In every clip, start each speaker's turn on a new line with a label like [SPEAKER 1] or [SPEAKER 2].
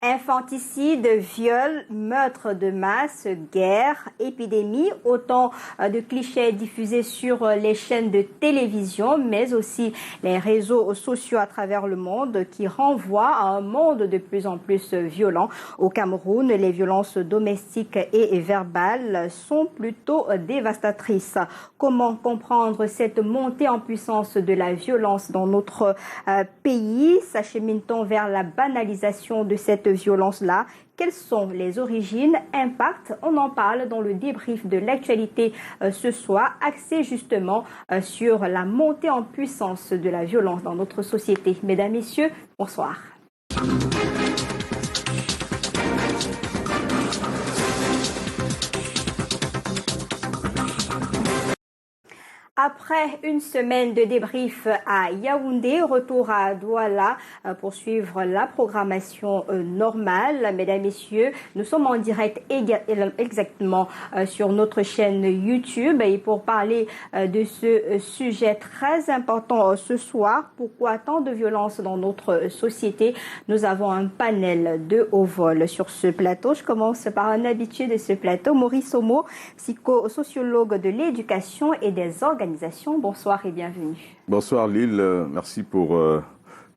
[SPEAKER 1] Infanticide, viol, meurtre de masse, guerre, épidémie, autant de clichés diffusés sur les chaînes de télévision, mais aussi les réseaux sociaux à travers le monde qui renvoient à un monde de plus en plus violent. Au Cameroun, les violences domestiques et verbales sont plutôt dévastatrices. Comment comprendre cette montée en puissance de la violence dans notre pays? S'achemine-t-on vers la banalisation de cette violence-là? Quelles sont les origines, impacts? On en parle dans le débrief de l'actualité ce soir, axé justement sur la montée en puissance de la violence dans notre société. Mesdames, Messieurs, bonsoir. Après une semaine de débrief à Yaoundé, retour à Douala pour suivre la programmation normale. Mesdames, Messieurs, nous sommes en direct exactement sur notre chaîne YouTube et pour parler de ce sujet très important ce soir, pourquoi tant de violence dans notre société, nous avons un panel de haut vol sur ce plateau. Je commence par un habitué de ce plateau, Maurice Omo, psychosociologue de l'éducation et des organisations. Bonsoir et bienvenue.
[SPEAKER 2] Bonsoir Lille, merci pour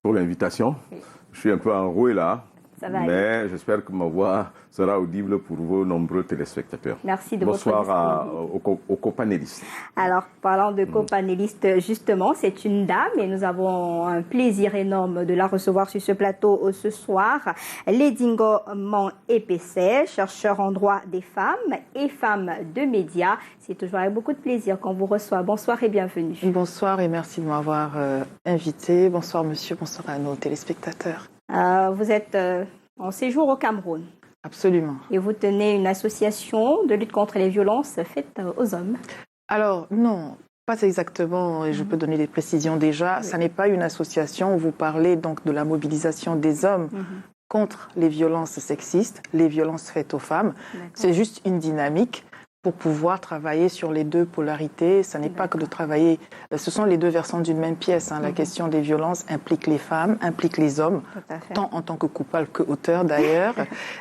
[SPEAKER 2] l'invitation. Oui. Je suis un peu enroué là, mais j'espère que ma voix sera audible pour vos nombreux téléspectateurs.
[SPEAKER 1] Merci de
[SPEAKER 2] votre Bonsoir aux copanélistes.
[SPEAKER 1] Alors, parlant de copanélistes, justement, c'est une dame et nous avons un plaisir énorme de la recevoir sur ce plateau ce soir. Ledingo Man-Epessé, chercheur en droit des femmes et femmes de médias. C'est toujours avec beaucoup de plaisir qu'on vous reçoit. Bonsoir et bienvenue.
[SPEAKER 3] Bonsoir et merci de m'avoir invité. Bonsoir monsieur, bonsoir à nos téléspectateurs.
[SPEAKER 1] Vous êtes en séjour au Cameroun.
[SPEAKER 3] Absolument.
[SPEAKER 1] Et vous tenez une association de lutte contre les violences faites aux hommes.
[SPEAKER 3] Alors non, pas exactement, et je peux donner des précisions déjà. Oui. Ça n'est pas une association où vous parlez donc de la mobilisation des hommes contre les violences sexistes, les violences faites aux femmes. C'est juste une dynamique pour pouvoir travailler sur les deux polarités. Ça n'est pas que de travailler... Ce sont les deux versants d'une même pièce. La question des violences implique les femmes, implique les hommes, tant en tant que coupables qu'auteurs d'ailleurs,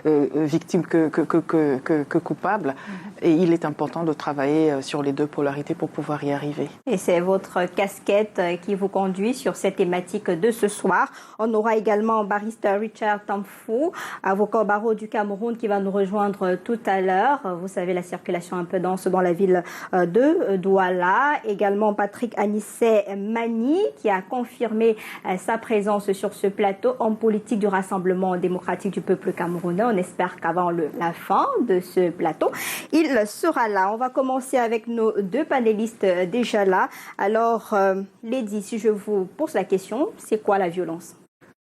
[SPEAKER 3] victimes que coupables. Et il est important de travailler sur les deux polarités pour pouvoir y arriver.
[SPEAKER 1] Et c'est votre casquette qui vous conduit sur cette thématique de ce soir. On aura également barrister Richard Tamfou, avocat au barreau du Cameroun, qui va nous rejoindre tout à l'heure. Vous savez, la circulation un peu dense dans la ville de Douala. Également Patrick Anissé Mani qui a confirmé sa présence sur ce plateau, homme politique du Rassemblement démocratique du peuple camerounais. On espère qu'avant la fin de ce plateau, il sera là. On va commencer avec nos deux panélistes déjà là. Alors, Lady, si je vous pose la question, c'est quoi la violence ?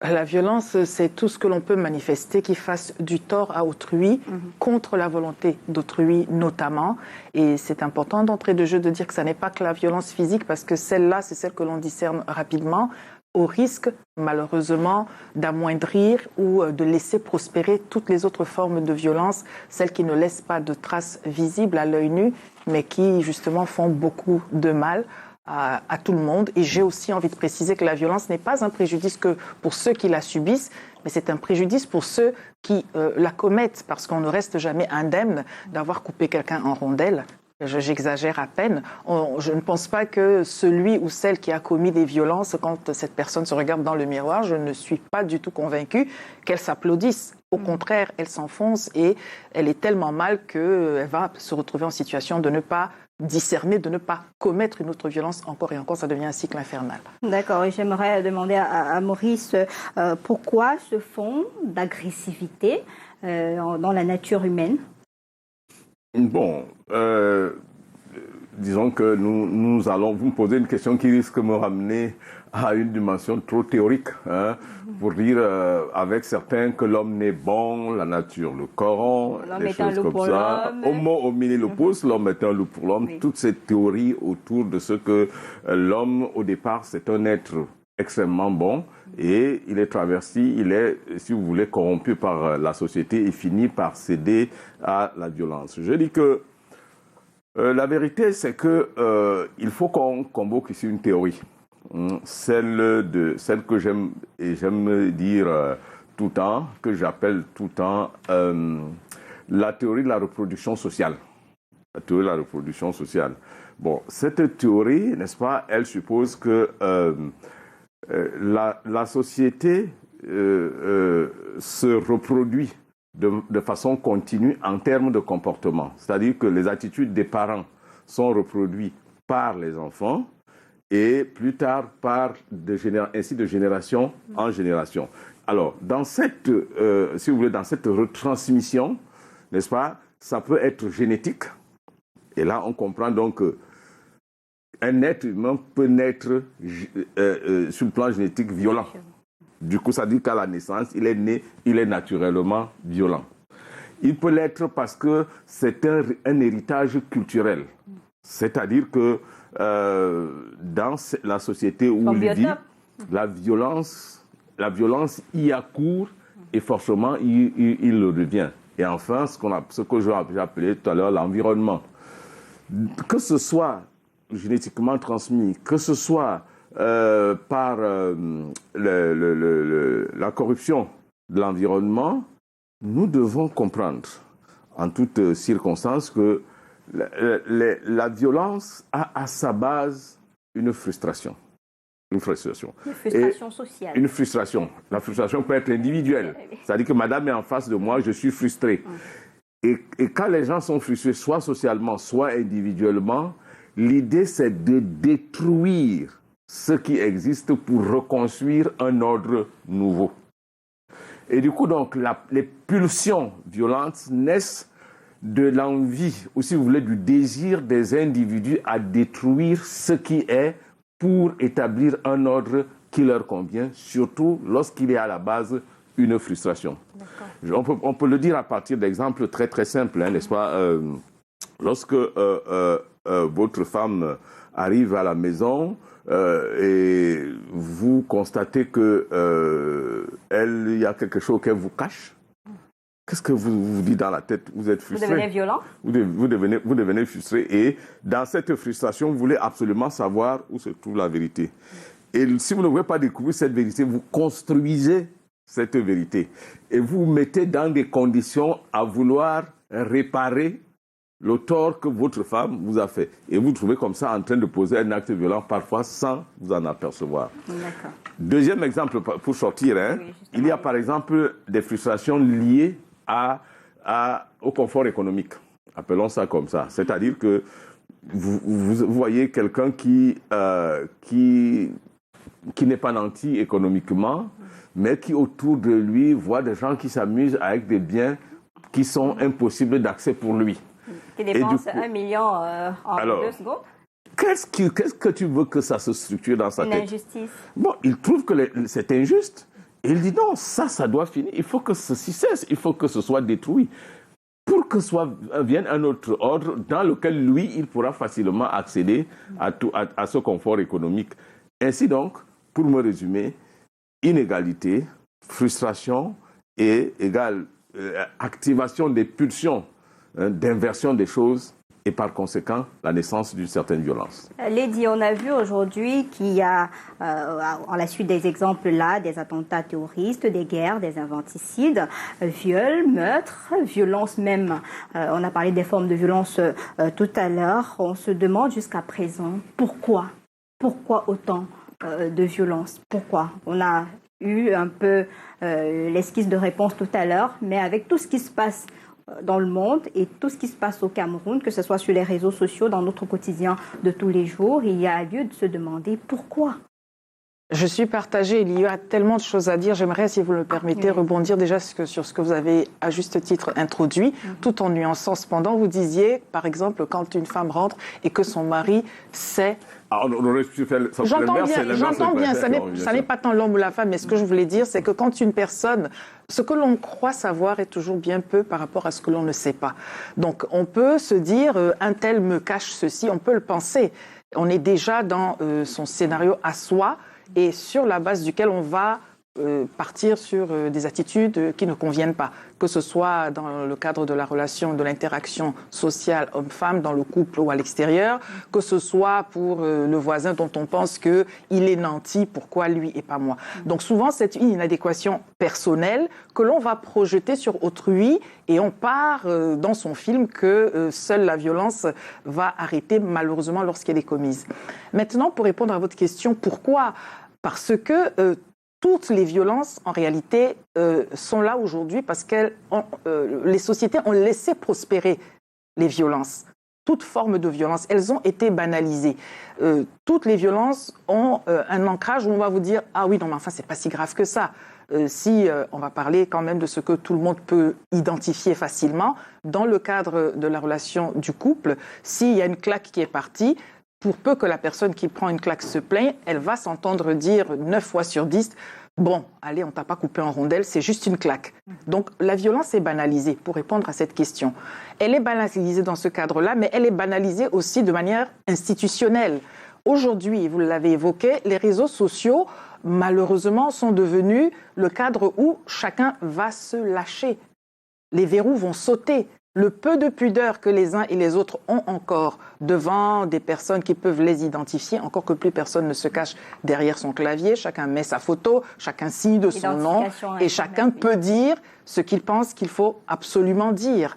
[SPEAKER 3] La violence, c'est tout ce que l'on peut manifester qui fasse du tort à autrui, contre la volonté d'autrui notamment. Et c'est important d'entrée de jeu de dire que ça n'est pas que la violence physique, parce que celle-là, c'est celle que l'on discerne rapidement, au risque, malheureusement, d'amoindrir ou de laisser prospérer toutes les autres formes de violence, celles qui ne laissent pas de traces visibles à l'œil nu, mais qui, justement, font beaucoup de mal à tout le monde. Et j'ai aussi envie de préciser que la violence n'est pas un préjudice que pour ceux qui la subissent, mais c'est un préjudice pour ceux qui la commettent, parce qu'on ne reste jamais indemne d'avoir coupé quelqu'un en rondelles. J'exagère à peine. Je ne pense pas que celui ou celle qui a commis des violences, quand cette personne se regarde dans le miroir, je ne suis pas du tout convaincue qu'elle s'applaudisse. Au contraire, elle s'enfonce et elle est tellement mal qu'elle va se retrouver en situation de ne pas discerner, de ne pas commettre une autre violence encore et encore. Ça devient un cycle infernal.
[SPEAKER 1] D'accord. Et j'aimerais demander à Maurice pourquoi ce fond d'agressivité dans la nature humaine?
[SPEAKER 2] Bon, disons que nous allons vous me poser une question qui risque de me ramener à une dimension trop théorique, pour dire avec certains que l'homme n'est bon, la nature le corrompt, des choses comme ça. Homo homini lupus, l'homme est un loup pour l'homme. Oui. Toute cette théorie autour de ce que l'homme, au départ, c'est un être extrêmement bon et il est traversé, il est, si vous voulez, corrompu par la société et finit par céder à la violence. Je dis que la vérité, c'est que il faut qu'on convoque ici une théorie. Celle que j'aime dire tout le temps, que j'appelle tout le temps la théorie de la reproduction sociale. La théorie de la reproduction sociale. Bon, cette théorie, n'est-ce pas, elle suppose que la société se reproduit de façon continue en termes de comportement. C'est-à-dire que les attitudes des parents sont reproduites par les enfants et plus tard ainsi de génération en génération. Alors, dans cette, si vous voulez, dans cette retransmission, n'est-ce pas, ça peut être génétique. Et là, on comprend donc qu'un être humain peut naître sur le plan génétique violent. Du coup, ça dit qu'à la naissance, il est né, il est naturellement violent. Il peut l'être parce que c'est un héritage culturel. C'est-à-dire que dans la société où il vit, la violence y accourt et forcément, il le devient. Et enfin, ce que j'ai appelé tout à l'heure l'environnement. Que ce soit génétiquement transmis, que ce soit par la corruption de l'environnement, nous devons comprendre en toutes circonstances que la violence a à sa base une frustration. Une frustration.
[SPEAKER 1] Une frustration sociale.
[SPEAKER 2] Une frustration. La frustration peut être individuelle. C'est-à-dire que madame est en face de moi, je suis frustré. Et quand les gens sont frustrés, soit socialement, soit individuellement, l'idée c'est de détruire ce qui existe pour reconstruire un ordre nouveau. Et du coup, donc, les pulsions violentes naissent de l'envie, ou si vous voulez, du désir des individus à détruire ce qui est pour établir un ordre qui leur convient, surtout lorsqu'il y a à la base une frustration. On peut le dire à partir d'exemples très très simples, n'est-ce pas? Lorsque votre femme arrive à la maison et vous constatez que il y a quelque chose qu'elle vous cache, qu'est-ce que vous vous dites dans la tête? Vous êtes frustré.
[SPEAKER 1] Vous devenez violent.
[SPEAKER 2] Vous devenez frustré. Et dans cette frustration, vous voulez absolument savoir où se trouve la vérité. Et si vous ne voulez pas découvrir cette vérité, vous construisez cette vérité. Et vous vous mettez dans des conditions à vouloir réparer le tort que votre femme vous a fait. Et vous trouvez comme ça en train de poser un acte violent, parfois sans vous en apercevoir.
[SPEAKER 1] D'accord.
[SPEAKER 2] Deuxième exemple pour sortir, oui, il y a par exemple des frustrations liées au confort économique. Appelons ça comme ça. C'est-à-dire que vous voyez quelqu'un qui n'est pas nanti économiquement, mais qui autour de lui voit des gens qui s'amusent avec des biens qui sont impossibles d'accès pour lui.
[SPEAKER 1] Qui dépense 1 million en 2 secondes.
[SPEAKER 2] Qu'est-ce que tu veux que ça se structure dans sa tête?
[SPEAKER 1] Une injustice.
[SPEAKER 2] Bon, il trouve que c'est injuste. Et il dit non, ça doit finir. Il faut que ceci cesse. Il faut que ce soit détruit. Pour que vienne un autre ordre dans lequel lui, il pourra facilement accéder à ce confort économique. Ainsi donc, pour me résumer, inégalité, frustration et égale activation des pulsions d'inversion des choses et par conséquent la naissance d'une certaine violence.
[SPEAKER 1] Lady, on a vu aujourd'hui qu'il y a, à la suite des exemples là, des attentats terroristes, des guerres, des inventicides, viols, meurtres, violences même. On a parlé des formes de violence tout à l'heure. On se demande jusqu'à présent pourquoi autant de violence? Pourquoi? On a eu un peu l'esquisse de réponse tout à l'heure, mais avec tout ce qui se passe dans le monde et tout ce qui se passe au Cameroun, que ce soit sur les réseaux sociaux, dans notre quotidien de tous les jours, il y a lieu de se demander pourquoi.
[SPEAKER 3] Je suis partagée, il y a tellement de choses à dire. J'aimerais, si vous le permettez, rebondir déjà sur ce que vous avez à juste titre introduit, tout en nuançant. Cependant, vous disiez, par exemple, quand une femme rentre et que son mari sait... J'entends bien, ça n'est pas tant l'homme ou la femme, mais ce que je voulais dire, c'est que quand une personne, ce que l'on croit savoir est toujours bien peu par rapport à ce que l'on ne sait pas. Donc, on peut se dire, un tel me cache ceci, on peut le penser. On est déjà dans son scénario à soi et sur la base duquel on va partir sur des attitudes qui ne conviennent pas, que ce soit dans le cadre de la relation, de l'interaction sociale homme-femme dans le couple ou à l'extérieur, que ce soit pour le voisin dont on pense qu'il est nanti, pourquoi lui et pas moi. Donc souvent, c'est une inadéquation personnelle que l'on va projeter sur autrui et on part dans son film que seule la violence va arrêter malheureusement lorsqu'elle est commise. Maintenant, pour répondre à votre question, pourquoi ? Parce que toutes les violences, en réalité, sont là aujourd'hui parce que les sociétés ont laissé prospérer les violences. Toutes formes de violence, elles ont été banalisées. Toutes les violences ont un ancrage où on va vous dire « Ah oui, non, mais enfin, c'est pas si grave que ça ». On va parler quand même de ce que tout le monde peut identifier facilement, dans le cadre de la relation du couple, s'il y a une claque qui est partie, pour peu que la personne qui prend une claque se plaigne, elle va s'entendre dire 9 fois sur 10 « Bon, allez, on t'a pas coupé en rondelles, c'est juste une claque ». Donc la violence est banalisée, pour répondre à cette question. Elle est banalisée dans ce cadre-là, mais elle est banalisée aussi de manière institutionnelle. Aujourd'hui, vous l'avez évoqué, les réseaux sociaux, malheureusement, sont devenus le cadre où chacun va se lâcher. Les verrous vont sauter. Le peu de pudeur que les uns et les autres ont encore devant des personnes qui peuvent les identifier, encore que plus personne ne se cache derrière son clavier, chacun met sa photo, chacun signe de son nom et chacun peut dire ce qu'il pense qu'il faut absolument dire.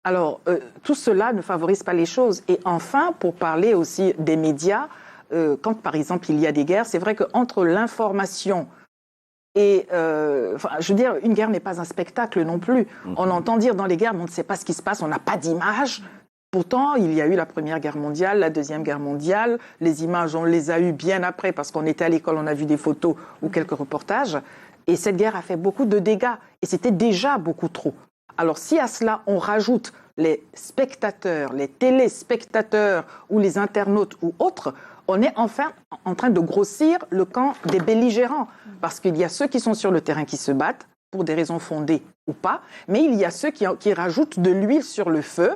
[SPEAKER 3] Alors, tout cela ne favorise pas les choses. Et enfin, pour parler aussi des médias, quand par exemple il y a des guerres, c'est vrai qu'entre l'information et, je veux dire, une guerre n'est pas un spectacle non plus. On entend dire dans les guerres, mais on ne sait pas ce qui se passe, on n'a pas d'image. Pourtant, il y a eu la Première Guerre mondiale, la Deuxième Guerre mondiale. Les images, on les a eues bien après parce qu'on était à l'école, on a vu des photos ou quelques reportages. Et cette guerre a fait beaucoup de dégâts. Et c'était déjà beaucoup trop. Alors, si à cela, on rajoute les spectateurs, les téléspectateurs ou les internautes ou autres, on est enfin en train de grossir le camp des belligérants. Parce qu'il y a ceux qui sont sur le terrain qui se battent, pour des raisons fondées ou pas, mais il y a ceux qui rajoutent de l'huile sur le feu,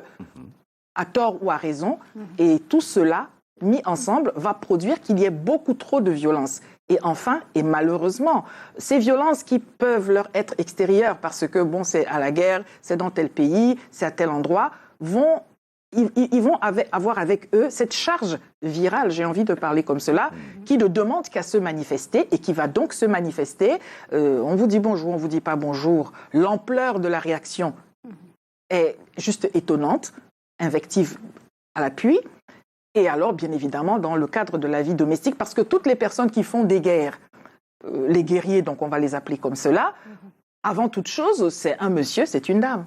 [SPEAKER 3] à tort ou à raison, et tout cela, mis ensemble, va produire qu'il y ait beaucoup trop de violence. Et enfin, et malheureusement, ces violences qui peuvent leur être extérieures, parce que bon, c'est à la guerre, c'est dans tel pays, c'est à tel endroit, ils vont avoir avec eux cette charge virale, j'ai envie de parler comme cela, qui ne demande qu'à se manifester et qui va donc se manifester. On vous dit bonjour, on vous dit pas bonjour. L'ampleur de la réaction est juste étonnante, invective à l'appui. Et alors, bien évidemment, dans le cadre de la vie domestique, parce que toutes les personnes qui font des guerres, les guerriers, donc on va les appeler comme cela, avant toute chose, c'est un monsieur, c'est une dame.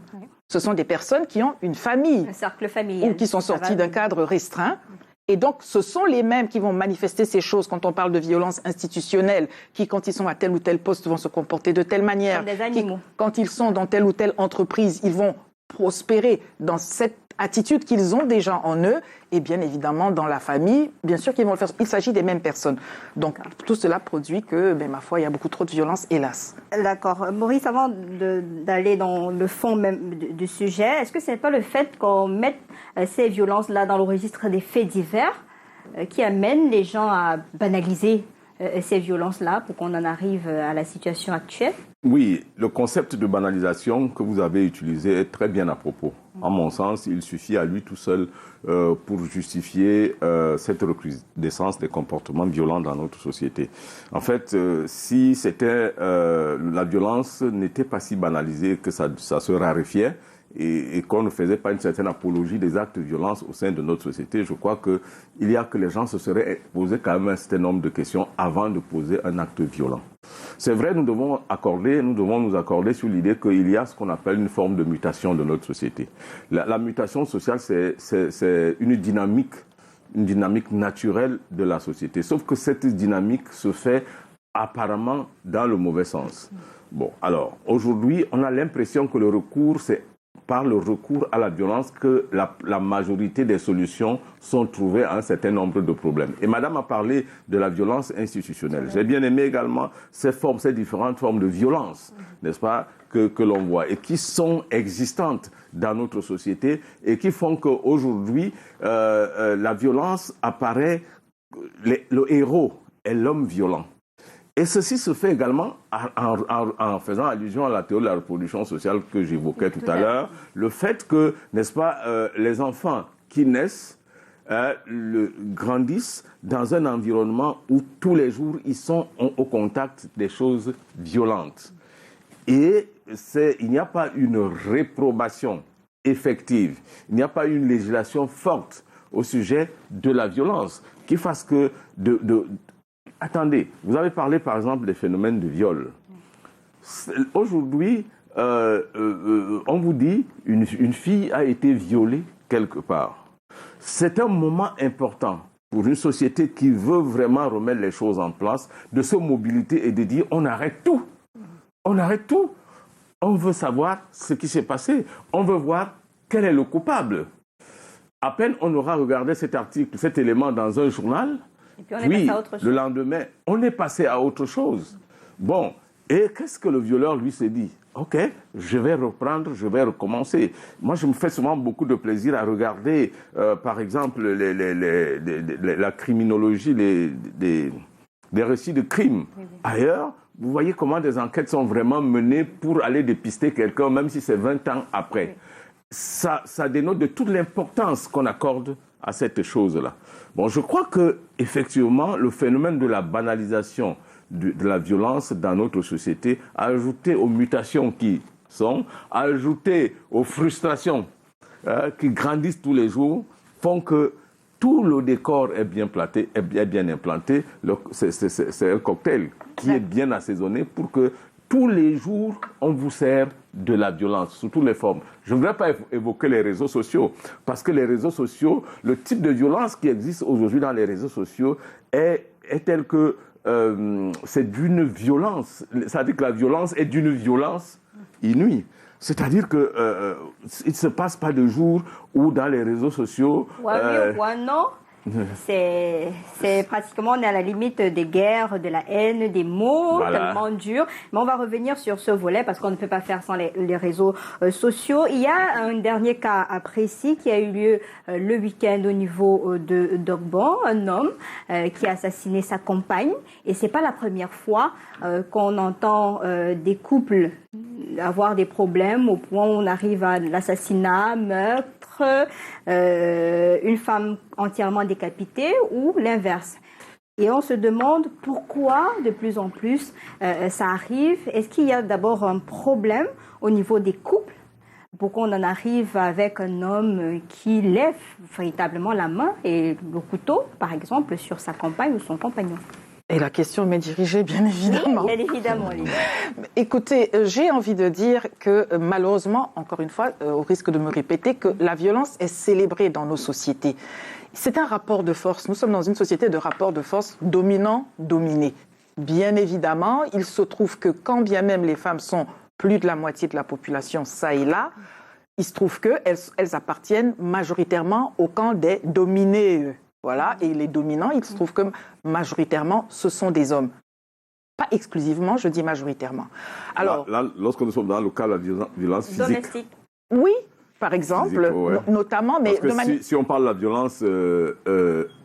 [SPEAKER 3] Ce sont des personnes qui ont une famille.
[SPEAKER 1] Un cercle familial.
[SPEAKER 3] Ou qui sont sorties d'un cadre restreint. Et donc, ce sont les mêmes qui vont manifester ces choses quand on parle de violence institutionnelle, qui, quand ils sont à tel ou tel poste, vont se comporter de telle manière.
[SPEAKER 1] Comme des animaux.
[SPEAKER 3] Quand ils sont dans telle ou telle entreprise, ils vont prospérer dans cette attitude qu'ils ont déjà en eux, et bien évidemment dans la famille, bien sûr qu'ils vont le faire. Il s'agit des mêmes personnes. Donc tout cela produit que, ma foi, il y a beaucoup trop de violence, hélas.
[SPEAKER 1] D'accord. Maurice, avant d'aller dans le fond même du sujet, est-ce que ce n'est pas le fait qu'on mette ces violences-là dans le registre des faits divers qui amène les gens à banaliser ces violences-là pour qu'on en arrive à la situation actuelle?
[SPEAKER 2] Oui, le concept de banalisation que vous avez utilisé est très bien à propos. À mon sens, il suffit à lui tout seul pour justifier cette recrudescence des comportements violents dans notre société. En fait, si c'était la violence n'était pas si banalisée que ça se raréfiait, et qu'on ne faisait pas une certaine apologie des actes de violence au sein de notre société, je crois qu'il y a que les gens se seraient posé quand même un certain nombre de questions avant de poser un acte violent. C'est vrai, nous devons nous accorder sur l'idée qu'il y a ce qu'on appelle une forme de mutation de notre société. La mutation sociale, c'est une dynamique naturelle de la société. Sauf que cette dynamique se fait apparemment dans le mauvais sens. Bon, alors, aujourd'hui, on a l'impression que le recours, c'est par le recours à la violence que la majorité des solutions sont trouvées à un certain nombre de problèmes. Et Madame a parlé de la violence institutionnelle. J'ai bien aimé également ces différentes formes de violence, n'est-ce pas, que l'on voit et qui sont existantes dans notre société et qui font qu'aujourd'hui, la violence apparaît, le héros est l'homme violent. Et ceci se fait également en faisant allusion à la théorie de la reproduction sociale que j'évoquais tout à l'heure. Le fait que, n'est-ce pas, les enfants qui naissent grandissent dans un environnement où tous les jours ils sont au contact des choses violentes. Et il n'y a pas une réprobation effective, il n'y a pas une législation forte au sujet de la violence qui fasse que... Attendez, vous avez parlé par exemple des phénomènes de viol. Aujourd'hui, on vous dit une fille a été violée quelque part. C'est un moment important pour une société qui veut vraiment remettre les choses en place, de se mobiliser et de dire on arrête tout. On arrête tout. On veut savoir ce qui s'est passé. On veut voir quel est le coupable. À peine on aura regardé cet article, cet élément dans un journal,
[SPEAKER 1] et puis on est passé à autre chose.
[SPEAKER 2] Le lendemain, on est passé à autre chose. Bon, et qu'est-ce que le violeur lui s'est dit? Ok, je vais reprendre, je vais recommencer. Moi, je me fais souvent beaucoup de plaisir à regarder, par exemple, la criminologie, des récits de crimes. Oui. Ailleurs, vous voyez comment des enquêtes sont vraiment menées pour aller dépister quelqu'un, même si c'est 20 ans après. Oui. Ça dénote de toute l'importance qu'on accorde à cette chose-là. Bon, je crois que effectivement, le phénomène de la banalisation de la violence dans notre société, ajouté aux mutations qui sont, ajouté aux frustrations qui grandissent tous les jours, font que tout le décor est bien planté, est bien implanté. C'est un cocktail qui est bien assaisonné pour que tous les jours, on vous sert de la violence, sous toutes les formes. Je ne voudrais pas évoquer les réseaux sociaux, parce que les réseaux sociaux, le type de violence qui existe aujourd'hui dans les réseaux sociaux est tel que c'est d'une violence. C'est-à-dire que la violence est d'une violence inouïe. C'est-à-dire qu'il ne se passe pas de jour où dans les réseaux sociaux...
[SPEAKER 1] non. C'est pratiquement, on est à la limite des guerres, de la haine, des mots tellement durs. Mais on va revenir sur ce volet parce qu'on ne peut pas faire sans les réseaux sociaux. Il y a un dernier cas précis qui a eu lieu le week-end au niveau de Dogbon, un homme qui a assassiné sa compagne. Et c'est pas la première fois qu'on entend des couples avoir des problèmes au point où on arrive à l'assassinat, meurtre, une femme entièrement décapitée ou l'inverse. Et on se demande pourquoi de plus en plus ça arrive. Est-ce qu'il y a d'abord un problème au niveau des couples? Pourquoi on en arrive avec un homme qui lève véritablement la main et le couteau, par exemple, sur sa compagne ou son compagnon?
[SPEAKER 3] Et la question m'est dirigée, bien évidemment.
[SPEAKER 1] Oui, bien évidemment, Lily.
[SPEAKER 3] Écoutez, j'ai envie de dire que malheureusement, encore une fois, au risque de me répéter, que la violence est célébrée dans nos sociétés. C'est un rapport de force. Nous sommes dans une société de rapport de force dominant-dominé. Bien évidemment, il se trouve que quand bien même les femmes sont plus de la moitié de la population, ça et là, il se trouve qu'elles appartiennent majoritairement au camp des dominés. Voilà, et les dominants, il se trouve que majoritairement, ce sont des hommes. Pas exclusivement, je dis majoritairement. Alors,
[SPEAKER 2] là, lorsque nous sommes dans le cas de la violence physique.
[SPEAKER 1] Domestique.
[SPEAKER 3] Oui, par exemple, notamment, mais
[SPEAKER 2] parce que si on parle de la violence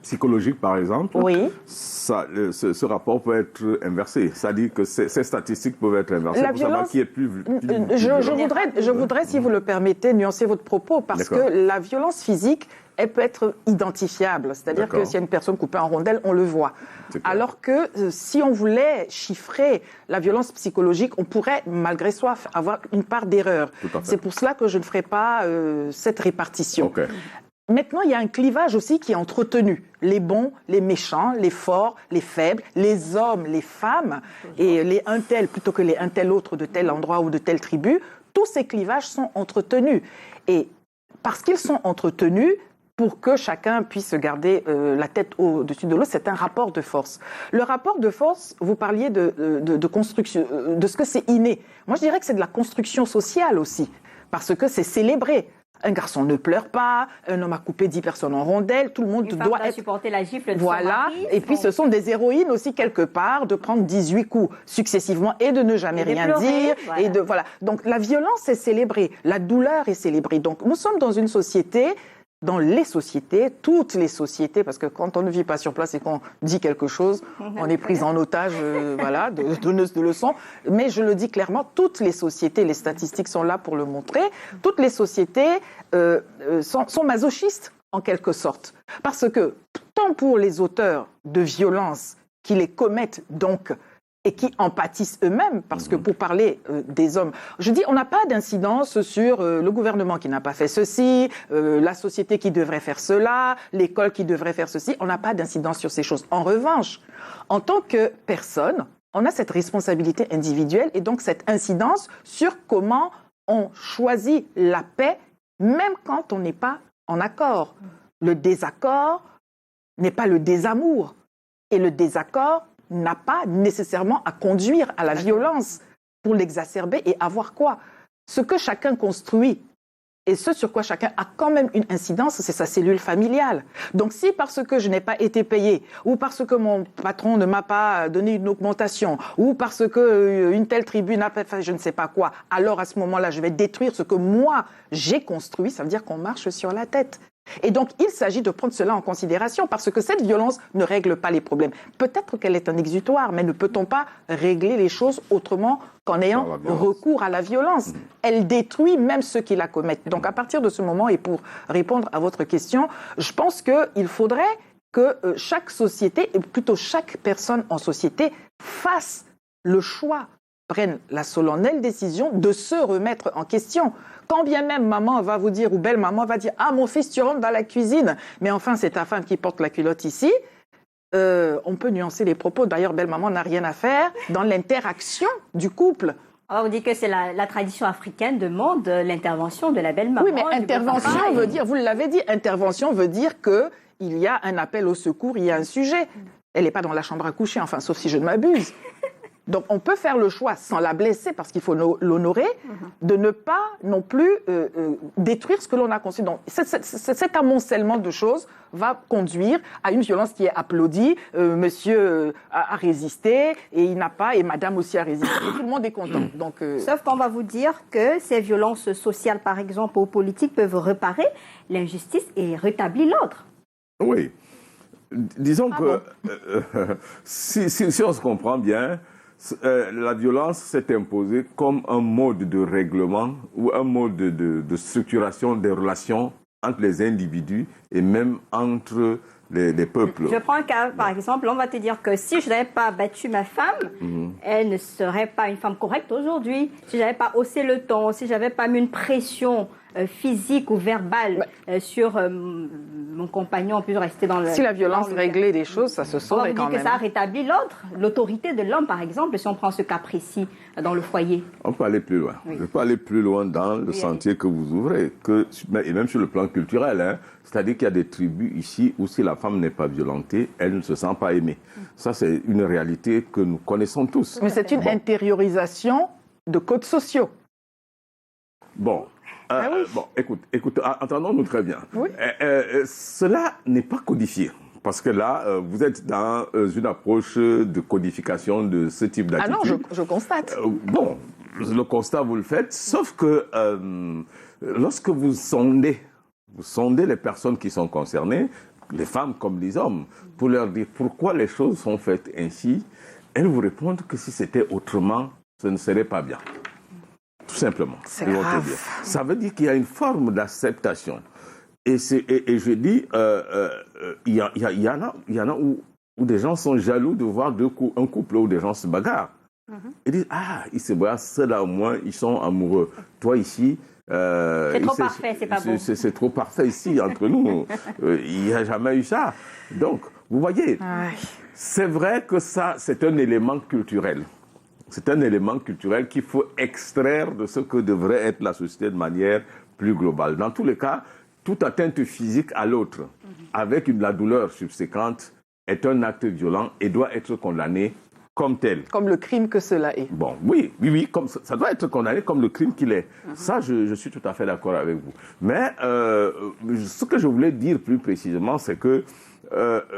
[SPEAKER 2] psychologique, par exemple,
[SPEAKER 3] oui.
[SPEAKER 2] Ce rapport peut être inversé. C'est-à-dire que ces statistiques peuvent être inversées
[SPEAKER 3] la
[SPEAKER 2] pour
[SPEAKER 3] violence,
[SPEAKER 2] savoir qui est plus
[SPEAKER 3] je voudrais, si vous le permettez, nuancer votre propos, parce que la violence physique, elle peut être identifiable. C'est-à-dire que s'il y a une personne coupée en rondelles, on le voit. Alors que si on voulait chiffrer la violence psychologique, on pourrait, malgré soi, avoir une part d'erreur. C'est pour cela que je ne ferai pas cette répartition.
[SPEAKER 2] Okay.
[SPEAKER 3] Maintenant, il y a un clivage aussi qui est entretenu. Les bons, les méchants, les forts, les faibles, les hommes, les femmes, et les un tel plutôt que les un tel autre de tel endroit ou de telle tribu, tous ces clivages sont entretenus. Et parce qu'ils sont entretenus, pour que chacun puisse garder la tête au-dessus de l'autre, c'est un rapport de force. Le rapport de force, vous parliez de construction, de ce que c'est inné. Moi, je dirais que c'est de la construction sociale aussi, parce que c'est célébré. Un garçon ne pleure pas, un homme a coupé 10 personnes en rondelles, tout le monde doit être...
[SPEAKER 1] supporter la gifle de
[SPEAKER 3] voilà.
[SPEAKER 1] son mari.
[SPEAKER 3] Et puis ce sont des héroïnes aussi quelque part, de prendre 18 coups successivement et de ne jamais rien dire.
[SPEAKER 1] Voilà.
[SPEAKER 3] Et voilà. Donc la violence est célébrée, la douleur est célébrée. Donc nous sommes dans une société dans les sociétés, toutes les sociétés, parce que quand on ne vit pas sur place et qu'on dit quelque chose, on est pris en otage, voilà, donneuse de leçons. Mais je le dis clairement, toutes les sociétés, les statistiques sont là pour le montrer, toutes les sociétés sont masochistes, en quelque sorte. Parce que, tant pour les auteurs de violences qui les commettent donc, et qui en pâtissent eux-mêmes, parce que pour parler des hommes, je dis, on n'a pas d'incidence sur le gouvernement qui n'a pas fait ceci, la société qui devrait faire cela, l'école qui devrait faire ceci, on n'a pas d'incidence sur ces choses. En revanche, en tant que personne, on a cette responsabilité individuelle et donc cette incidence sur comment on choisit la paix, même quand on n'est pas en accord. Le désaccord n'est pas le désamour, et le désaccord n'a pas nécessairement à conduire à la violence pour l'exacerber et avoir quoi? Ce que chacun construit et ce sur quoi chacun a quand même une incidence, c'est sa cellule familiale. Donc si parce que je n'ai pas été payé, ou parce que mon patron ne m'a pas donné une augmentation, ou parce que une telle tribu n'a pas fait je ne sais pas quoi, alors à ce moment-là, je vais détruire ce que moi j'ai construit, ça veut dire qu'on marche sur la tête. Et donc, il s'agit de prendre cela en considération parce que cette violence ne règle pas les problèmes. Peut-être qu'elle est un exutoire, mais ne peut-on pas régler les choses autrement qu'en ayant recours à la violence? Elle détruit même ceux qui la commettent. Donc, à partir de ce moment, et pour répondre à votre question, je pense qu'il faudrait que chaque société, et plutôt chaque personne en société, fasse le choix, prenne la solennelle décision de se remettre en question. Quand bien même maman va vous dire, ou belle-maman va dire « Ah, mon fils, tu rentres dans la cuisine, mais enfin, c'est ta femme qui porte la culotte ici », on peut nuancer les propos. D'ailleurs, belle-maman n'a rien à faire dans l'interaction du couple.
[SPEAKER 1] Alors, on dit que c'est la tradition africaine demande l'intervention de la belle-maman.
[SPEAKER 3] Oui, mais intervention veut dire, vous l'avez dit, intervention veut dire qu'il y a un appel au secours, il y a un sujet. Elle n'est pas dans la chambre à coucher, enfin, sauf si je ne m'abuse. Donc, on peut faire le choix, sans la blesser, parce qu'il faut l'honorer, de ne pas non plus détruire ce que l'on a construit. Donc, cet amoncellement de choses va conduire à une violence qui est applaudie. Monsieur a résisté, et il n'a pas, et madame aussi a résisté. Et tout le monde est content. Donc,
[SPEAKER 1] sauf qu'on va vous dire que ces violences sociales, par exemple, ou politiques, peuvent réparer l'injustice et rétablir l'ordre.
[SPEAKER 2] Oui. Disons que si on se comprend bien, la violence s'est imposée comme un mode de règlement ou un mode de structuration des relations entre les individus et même entre les peuples.
[SPEAKER 1] Je prends un cas, par exemple, on va te dire que si je n'avais pas battu ma femme, elle ne serait pas une femme correcte aujourd'hui. Si je n'avais pas haussé le ton, si je n'avais pas mis une pression physique ou verbale sur mon compagnon, on peut rester dans le...
[SPEAKER 3] Si la violence réglait les choses, ça se saurait quand même.
[SPEAKER 1] On dit que ça rétablit l'ordre, l'autorité de l'homme, par exemple, si on prend ce cas précis dans le foyer.
[SPEAKER 2] On peut aller plus loin.
[SPEAKER 1] Oui.
[SPEAKER 2] On peut aller plus loin dans le sentier que vous ouvrez, et même sur le plan culturel. Hein. C'est-à-dire qu'il y a des tribus ici où si la femme n'est pas violentée, elle ne se sent pas aimée. Ça, c'est une réalité que nous connaissons tous.
[SPEAKER 3] Mais c'est une intériorisation de codes sociaux.
[SPEAKER 2] Bon. Bon, écoute, entendons-nous très bien.
[SPEAKER 3] Oui.
[SPEAKER 2] Cela n'est pas codifié. Parce que là, vous êtes dans une approche de codification de ce type d'attitude.
[SPEAKER 3] Ah non, je constate.
[SPEAKER 2] Bon, le constat, vous le faites, sauf que lorsque vous sondez les personnes qui sont concernées, les femmes comme les hommes, pour leur dire pourquoi les choses sont faites ainsi, elles vous répondent que si c'était autrement, ce ne serait pas bien. Tout simplement.
[SPEAKER 3] C'est grave.
[SPEAKER 2] Ça veut dire qu'il y a une forme d'acceptation. Et je dis, il y en a où des gens sont jaloux de voir un couple où des gens se bagarrent. Ils disent, ils se bagarrent, ceux-là au moins, ils sont amoureux. Toi ici...
[SPEAKER 1] c'est trop parfait, c'est pas bon.
[SPEAKER 2] C'est trop parfait ici, entre nous. Il n'y a jamais eu ça. Donc, vous voyez, c'est vrai que ça, c'est un élément culturel. C'est un élément culturel qu'il faut extraire de ce que devrait être la société de manière plus globale. Dans tous les cas, toute atteinte physique à l'autre, avec la douleur subséquente, est un acte violent et doit être condamné comme tel.
[SPEAKER 3] Comme le crime que cela est.
[SPEAKER 2] Bon, oui, comme ça doit être condamné comme le crime qu'il est. Ça, je suis tout à fait d'accord avec vous. Mais ce que je voulais dire plus précisément, c'est que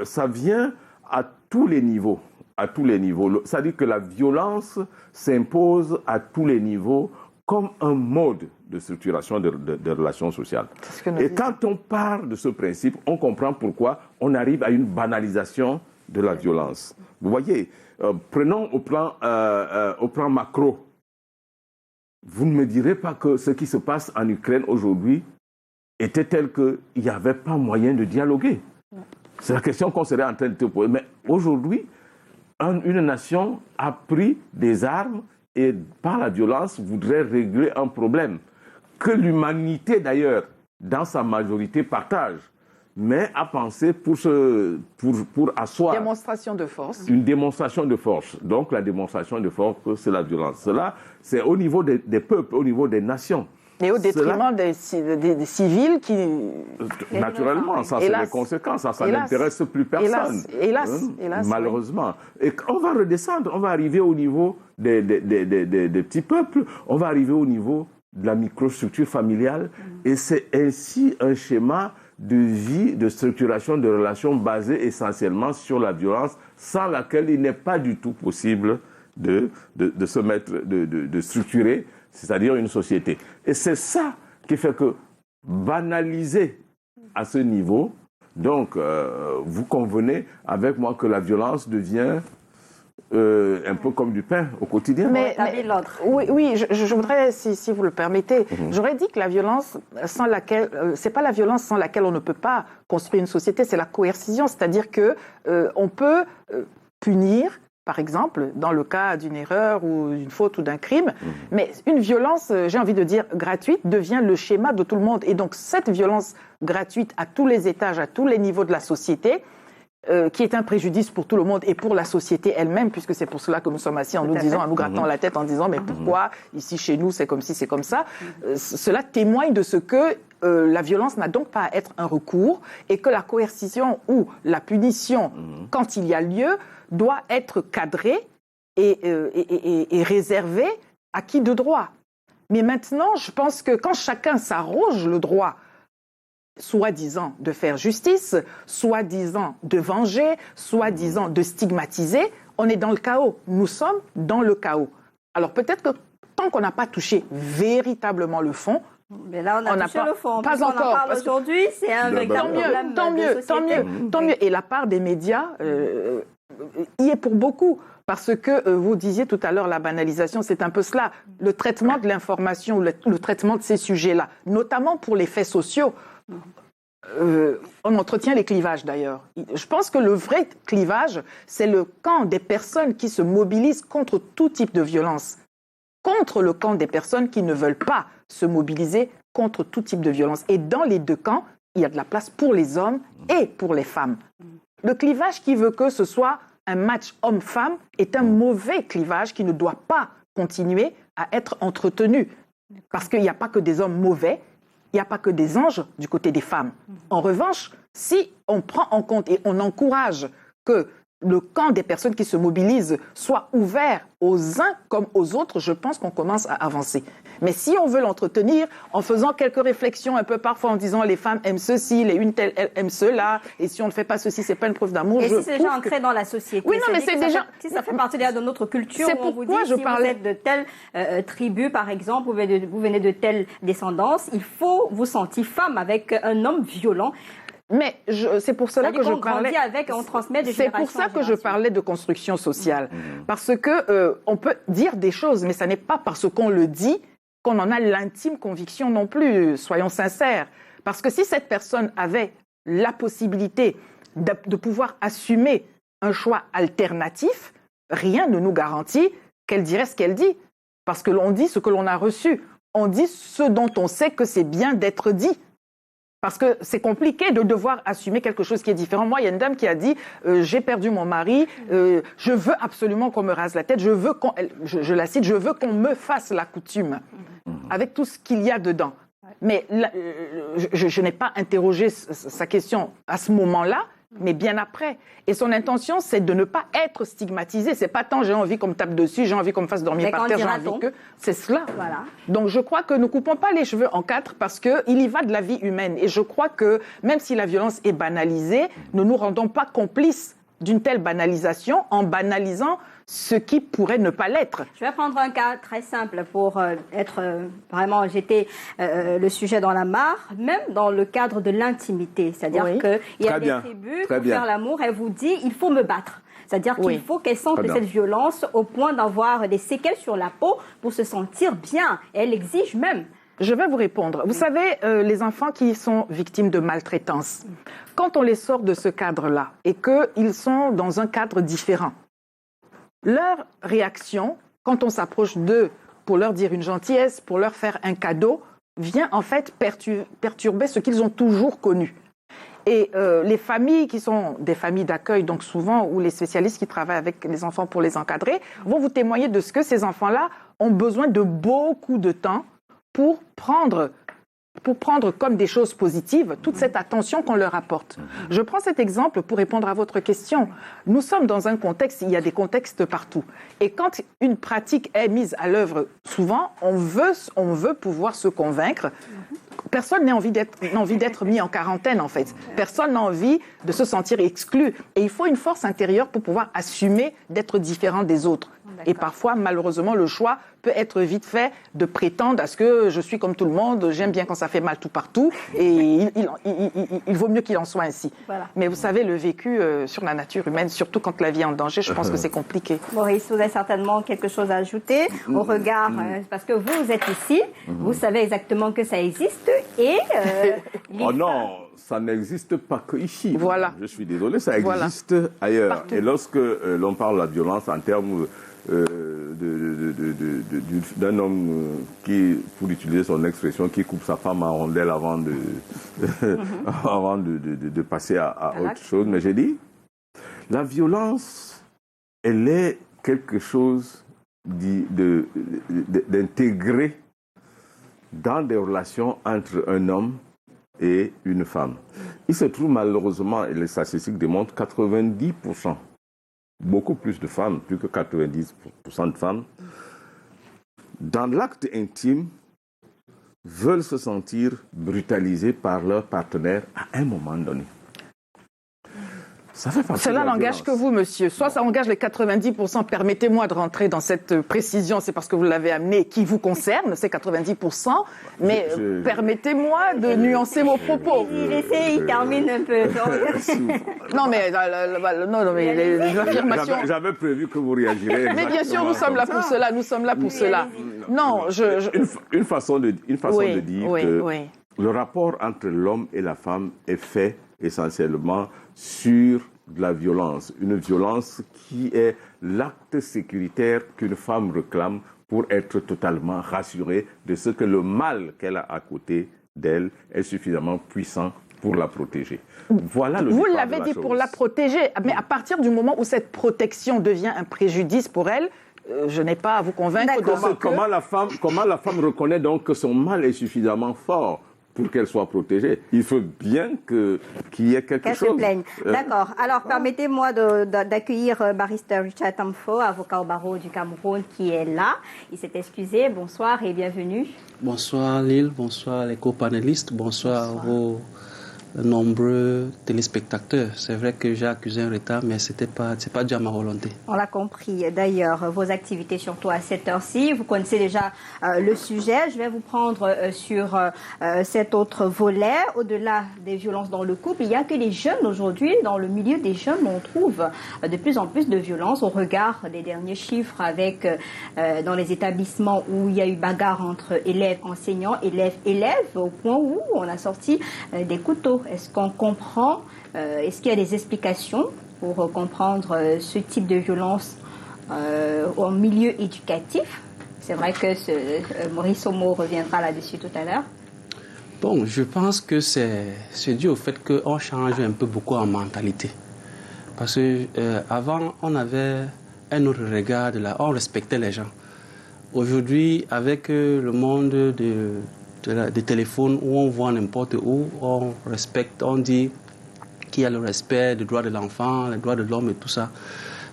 [SPEAKER 2] ça vient à tous les niveaux. À tous les niveaux. C'est-à-dire que la violence s'impose à tous les niveaux comme un mode de structuration de relations sociales. Et quand on part de ce principe, on comprend pourquoi on arrive à une banalisation de la violence. Vous voyez, prenons au plan macro. Vous ne me direz pas que ce qui se passe en Ukraine aujourd'hui était tel qu'il n'y avait pas moyen de dialoguer. C'est la question qu'on serait en train de te poser. Mais aujourd'hui, une nation a pris des armes et par la violence voudrait régler un problème que l'humanité d'ailleurs, dans sa majorité, partage, mais a pensé pour asseoir...
[SPEAKER 3] Démonstration de force.
[SPEAKER 2] Une démonstration de force. Donc la démonstration de force, c'est la violence. Cela, c'est au niveau des peuples, au niveau des nations.
[SPEAKER 3] Et au détriment des civils qui...
[SPEAKER 2] Naturellement, ça c'est les conséquences, ça n'intéresse plus personne.
[SPEAKER 3] Hélas,
[SPEAKER 2] malheureusement. Oui. Et on va redescendre, on va arriver au niveau des petits peuples, on va arriver au niveau de la microstructure familiale, et c'est ainsi un schéma de vie, de structuration de relations basées essentiellement sur la violence, sans laquelle il n'est pas du tout possible de se mettre, de structurer, c'est-à-dire une société. Et c'est ça qui fait que banaliser à ce niveau, donc vous convenez avec moi que la violence devient un peu comme du pain au quotidien.
[SPEAKER 3] Oui, je voudrais, si vous le permettez, j'aurais dit que la violence sans laquelle, c'est pas la violence sans laquelle on ne peut pas construire une société, c'est la coercition, c'est-à-dire que on peut punir, par exemple, dans le cas d'une erreur ou d'une faute ou d'un crime, mais une violence, j'ai envie de dire gratuite, devient le schéma de tout le monde. Et donc cette violence gratuite à tous les étages, à tous les niveaux de la société, qui est un préjudice pour tout le monde et pour la société elle-même, puisque c'est pour cela que nous sommes assis en nous disant, en nous grattant la tête, en disant mais pourquoi ici chez nous c'est comme ci, c'est comme ça. Cela témoigne de ce que la violence n'a donc pas à être un recours et que la coercition ou la punition, quand il y a lieu, doit être cadrée et réservée à qui de droit. Mais maintenant, je pense que quand chacun s'arroge le droit soi-disant de faire justice, soi-disant de venger, soi-disant de stigmatiser, on est dans le chaos. Nous sommes dans le chaos. Alors peut-être que tant qu'on n'a pas touché véritablement le fond,
[SPEAKER 1] mais là, on a touché le fond.
[SPEAKER 3] Pas encore.
[SPEAKER 1] On en parle aujourd'hui, c'est un véritable problème de société.
[SPEAKER 3] Tant mieux. Et la part des médias y est pour beaucoup. Parce que vous disiez tout à l'heure, la banalisation, c'est un peu cela. Le traitement de l'information, le traitement de ces sujets-là, notamment pour les faits sociaux, on entretient les clivages d'ailleurs. Je pense que le vrai clivage, c'est le camp des personnes qui se mobilisent contre tout type de violence, contre le camp des personnes qui ne veulent pas se mobiliser contre tout type de violence. Et dans les deux camps, il y a de la place pour les hommes et pour les femmes. Le clivage qui veut que ce soit un match homme-femme est un mauvais clivage qui ne doit pas continuer à être entretenu. Parce qu'il n'y a pas que des hommes mauvais, il n'y a pas que des anges du côté des femmes. En revanche, si on prend en compte et on encourage que le camp des personnes qui se mobilisent soit ouvert aux uns comme aux autres, je pense qu'on commence à avancer. Mais si on veut l'entretenir en faisant quelques réflexions un peu parfois en disant les femmes aiment ceci, les unes telles aiment cela, et si on ne fait pas ceci, c'est pas une preuve d'amour.
[SPEAKER 1] Et si c'est déjà ancré dans la société.
[SPEAKER 3] Oui, non, mais c'est déjà...
[SPEAKER 1] Si ça fait partie de notre culture,
[SPEAKER 3] c'est
[SPEAKER 1] on vous dit, si vous êtes de telle tribu, par exemple, vous venez de telle descendance, il faut vous sentir femme avec un homme violent.
[SPEAKER 3] Mais c'est pour cela que je parlais.
[SPEAKER 1] On transmet de
[SPEAKER 3] c'est pour ça que je parlais de construction sociale, parce que on peut dire des choses, mais ça n'est pas parce qu'on le dit qu'on en a l'intime conviction non plus. Soyons sincères, parce que si cette personne avait la possibilité de pouvoir assumer un choix alternatif, rien ne nous garantit qu'elle dirait ce qu'elle dit, parce que l'on dit ce que l'on a reçu, on dit ce dont on sait que c'est bien d'être dit. Parce que c'est compliqué de devoir assumer quelque chose qui est différent. Moi, il y a une dame qui a dit j'ai perdu mon mari, je veux absolument qu'on me rase la tête, je la cite, je veux qu'on me fasse la coutume, avec tout ce qu'il y a dedans. Mais là, je n'ai pas interrogé sa question à ce moment-là, mais bien après. Et son intention, c'est de ne pas être stigmatisé. C'est pas tant j'ai envie qu'on me tape dessus, j'ai envie qu'on me fasse dormir par terre, j'ai envie que... C'est cela.
[SPEAKER 1] Voilà.
[SPEAKER 3] Donc je crois que ne coupons pas les cheveux en quatre parce qu'il y va de la vie humaine. Et je crois que même si la violence est banalisée, ne nous rendons pas complices d'une telle banalisation en banalisant ce qui pourrait ne pas l'être.
[SPEAKER 1] Je vais prendre un cas très simple pour vraiment jeter le sujet dans la mare, même dans le cadre de l'intimité. C'est-à-dire qu'il y a des tribus pour faire l'amour, elle vous dit il faut me battre. C'est-à-dire qu'il faut qu'elle sente cette violence au point d'avoir des séquelles sur la peau pour se sentir bien. Et elle exige même.
[SPEAKER 3] Je vais vous répondre. Vous savez, les enfants qui sont victimes de maltraitance, quand on les sort de ce cadre-là et qu'ils sont dans un cadre différent, leur réaction, quand on s'approche d'eux pour leur dire une gentillesse, pour leur faire un cadeau, vient en fait perturber ce qu'ils ont toujours connu. Et les familles qui sont des familles d'accueil, donc souvent, ou les spécialistes qui travaillent avec les enfants pour les encadrer, vont vous témoigner de ce que ces enfants-là ont besoin de beaucoup de temps pour prendre comme des choses positives toute cette attention qu'on leur apporte. Je prends cet exemple pour répondre à votre question. Nous sommes dans un contexte, il y a des contextes partout. Et quand une pratique est mise à l'œuvre, souvent, on veut pouvoir se convaincre. Personne n'a envie d'être mis en quarantaine, en fait. Personne n'a envie de se sentir exclu. Et il faut une force intérieure pour pouvoir assumer d'être différent des autres. Et parfois, malheureusement, le choix peut être vite fait de prétendre à ce que je suis comme tout le monde, j'aime bien quand ça fait mal tout partout, et il vaut mieux qu'il en soit ainsi. Voilà. Mais vous savez, le vécu sur la nature humaine, surtout quand la vie est en danger, je pense que c'est compliqué.
[SPEAKER 1] Maurice, vous avez certainement quelque chose à ajouter au regard, parce que vous êtes ici, vous savez exactement que ça existe, et...
[SPEAKER 2] oh non, ça n'existe pas que ici.
[SPEAKER 3] Voilà.
[SPEAKER 2] Je suis désolé, ça existe ailleurs. Partout. Et lorsque l'on parle de la violence en termes d'un homme qui, pour utiliser son expression, qui coupe sa femme en rondelles avant de passer à autre chose. Mais j'ai dit, la violence, elle est quelque chose d'intégré dans des relations entre un homme et une femme. Il se trouve malheureusement, et les statistiques démontrent, 90%, beaucoup plus de femmes, plus que 90% de femmes, dans l'acte intime, veulent se sentir brutalisées par leur partenaire à un moment donné. Ça fait partie
[SPEAKER 3] Cela
[SPEAKER 2] de la
[SPEAKER 3] n'engage que vous, monsieur. Soit ça engage les 90%. Permettez-moi de rentrer dans cette précision. C'est parce que vous l'avez amené, qui vous concerne, ces 90%. Mais permettez-moi de nuancer vos propos.
[SPEAKER 1] Il termine un peu.
[SPEAKER 3] Non, mais l'affirmation...
[SPEAKER 2] J'avais prévu que vous réagirez.
[SPEAKER 3] Mais bien sûr, nous sommes là pour cela. Nous sommes là pour cela. Non,
[SPEAKER 2] Une façon de dire que le rapport entre l'homme et la femme est fait essentiellement sur de la violence. Une violence qui est l'acte sécuritaire qu'une femme réclame pour être totalement rassurée de ce que le mal qu'elle a à côté d'elle est suffisamment puissant pour la protéger. Voilà le
[SPEAKER 3] Vous l'avez dit, pour la protéger, mais à partir du moment où cette protection devient un préjudice pour elle, je n'ai pas à vous convaincre de ce que...
[SPEAKER 2] Comment la femme reconnaît donc que son mal est suffisamment fort pour qu'elle soit protégée? Il faut bien qu'il y ait quelque chose.
[SPEAKER 1] Qu'elle se plaigne. D'accord. Alors, permettez-moi d'accueillir barrister Richard Tamfo, avocat au barreau du Cameroun, qui est là. Il s'est excusé. Bonsoir et bienvenue.
[SPEAKER 4] Bonsoir Lille, bonsoir les co-panélistes, bonsoir vos nombreux téléspectateurs. C'est vrai que j'ai accusé un retard, mais c'est pas dû à ma volonté.
[SPEAKER 1] On l'a compris. D'ailleurs, vos activités, surtout à cette heure-ci, vous connaissez déjà le sujet. Je vais vous prendre sur cet autre volet. Au-delà des violences dans le couple, il n'y a que les jeunes aujourd'hui. Dans le milieu des jeunes, on trouve de plus en plus de violences au regard des derniers chiffres avec dans les établissements où il y a eu bagarre entre élèves, enseignants, élèves, au point où on a sorti des couteaux. Est-ce qu'on comprend, est-ce qu'il y a des explications pour comprendre ce type de violence en milieu éducatif? C'est vrai que Maurice Omo reviendra là-dessus tout à l'heure.
[SPEAKER 4] Bon, je pense que c'est dû au fait qu'on change un peu beaucoup en mentalité. Parce que avant, on avait un autre regard, on respectait les gens. Aujourd'hui, avec le monde des téléphones où on voit n'importe où, on respecte, on dit qu'il y a le respect des droits de l'enfant, les droits de l'homme et tout ça.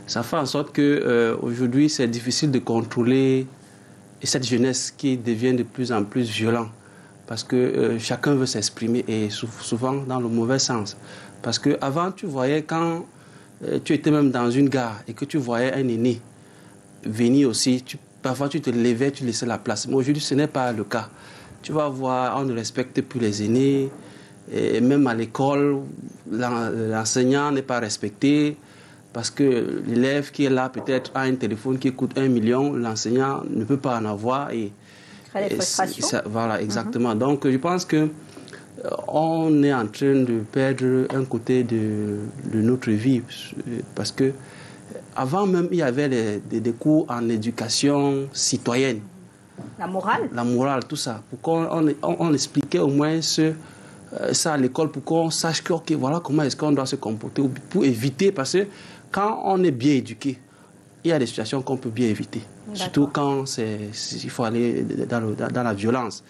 [SPEAKER 4] Ça fait en sorte que aujourd'hui c'est difficile de contrôler cette jeunesse qui devient de plus en plus violente parce que chacun veut s'exprimer et souvent dans le mauvais sens. Parce qu'avant tu voyais quand tu étais même dans une gare et que tu voyais un aîné venir aussi, parfois tu te levais, tu laissais la place. Mais aujourd'hui, ce n'est pas le cas. Tu vas voir, on ne respecte plus les aînés. Et même à l'école, l'enseignant n'est pas respecté parce que l'élève qui est là peut-être a un téléphone qui coûte 1 million, l'enseignant ne peut pas en avoir.
[SPEAKER 1] Très des frustrations.
[SPEAKER 4] Voilà, exactement. Donc je pense que on est en train de perdre un côté de notre vie parce que avant même il y avait des cours en éducation citoyenne.
[SPEAKER 1] La morale.
[SPEAKER 4] La morale, tout ça. Pour qu'on expliquait au moins ça à l'école pour qu'on sache que okay, voilà comment est-ce qu'on doit se comporter pour éviter, parce que quand on est bien éduqué, il y a des situations qu'on peut bien éviter. Surtout quand il faut aller dans la violence.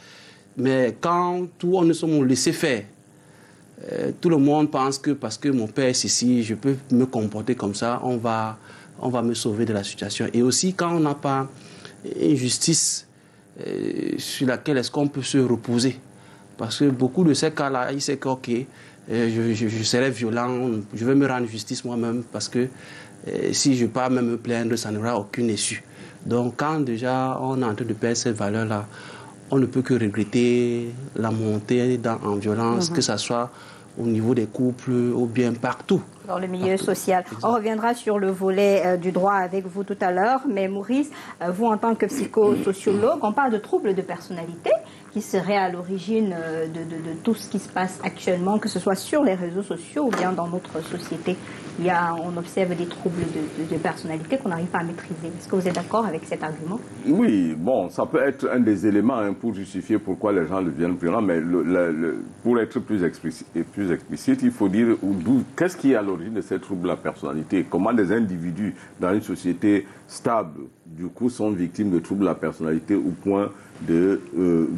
[SPEAKER 4] Mais quand on nous sommes laissés faire, tout le monde pense que parce que mon père est ici, je peux me comporter comme ça, on va me sauver de la situation. Et aussi quand on n'a pas une justice sur laquelle est-ce qu'on peut se reposer. Parce que beaucoup de ces cas-là, ils savent que, ok, je serai violent, je vais me rendre justice moi-même parce que si je pars même me plaindre, ça n'aura aucune issue. Donc quand déjà on est en train de perdre cette valeur-là, on ne peut que regretter la montée en violence, que ce soit au niveau des couples ou bien partout.
[SPEAKER 1] Dans le milieu social. On reviendra sur le volet du droit avec vous tout à l'heure, mais Maurice, vous en tant que psychosociologue, on parle de troubles de personnalité qui seraient à l'origine de tout ce qui se passe actuellement, que ce soit sur les réseaux sociaux ou bien dans notre société. On observe des troubles de personnalité qu'on n'arrive pas à maîtriser. Est-ce que vous êtes d'accord avec cet argument?
[SPEAKER 2] Oui, bon, ça peut être un des éléments pour justifier pourquoi les gens deviennent violents, mais pour être plus explicite, il faut dire qu'est-ce qui est à l'origine de ces troubles de la personnalité, comment des individus dans une société stable, du coup, sont victimes de troubles de la personnalité au point de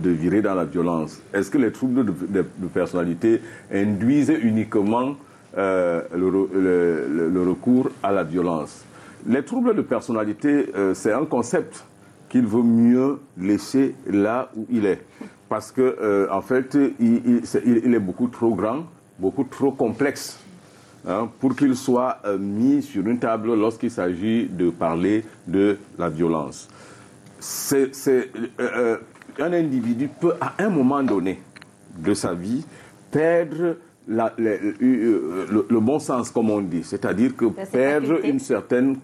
[SPEAKER 2] virer dans la violence. Est-ce que les troubles de personnalité induisent uniquement le recours à la violence? Les troubles de personnalité, c'est un concept qu'il vaut mieux laisser là où il est. Parce que, en fait, il est beaucoup trop grand, beaucoup trop complexe pour qu'il soit mis sur une table lorsqu'il s'agit de parler de la violence. Un individu peut, à un moment donné de sa vie, perdre le bon sens, comme on dit, c'est-à-dire que perdre une certaine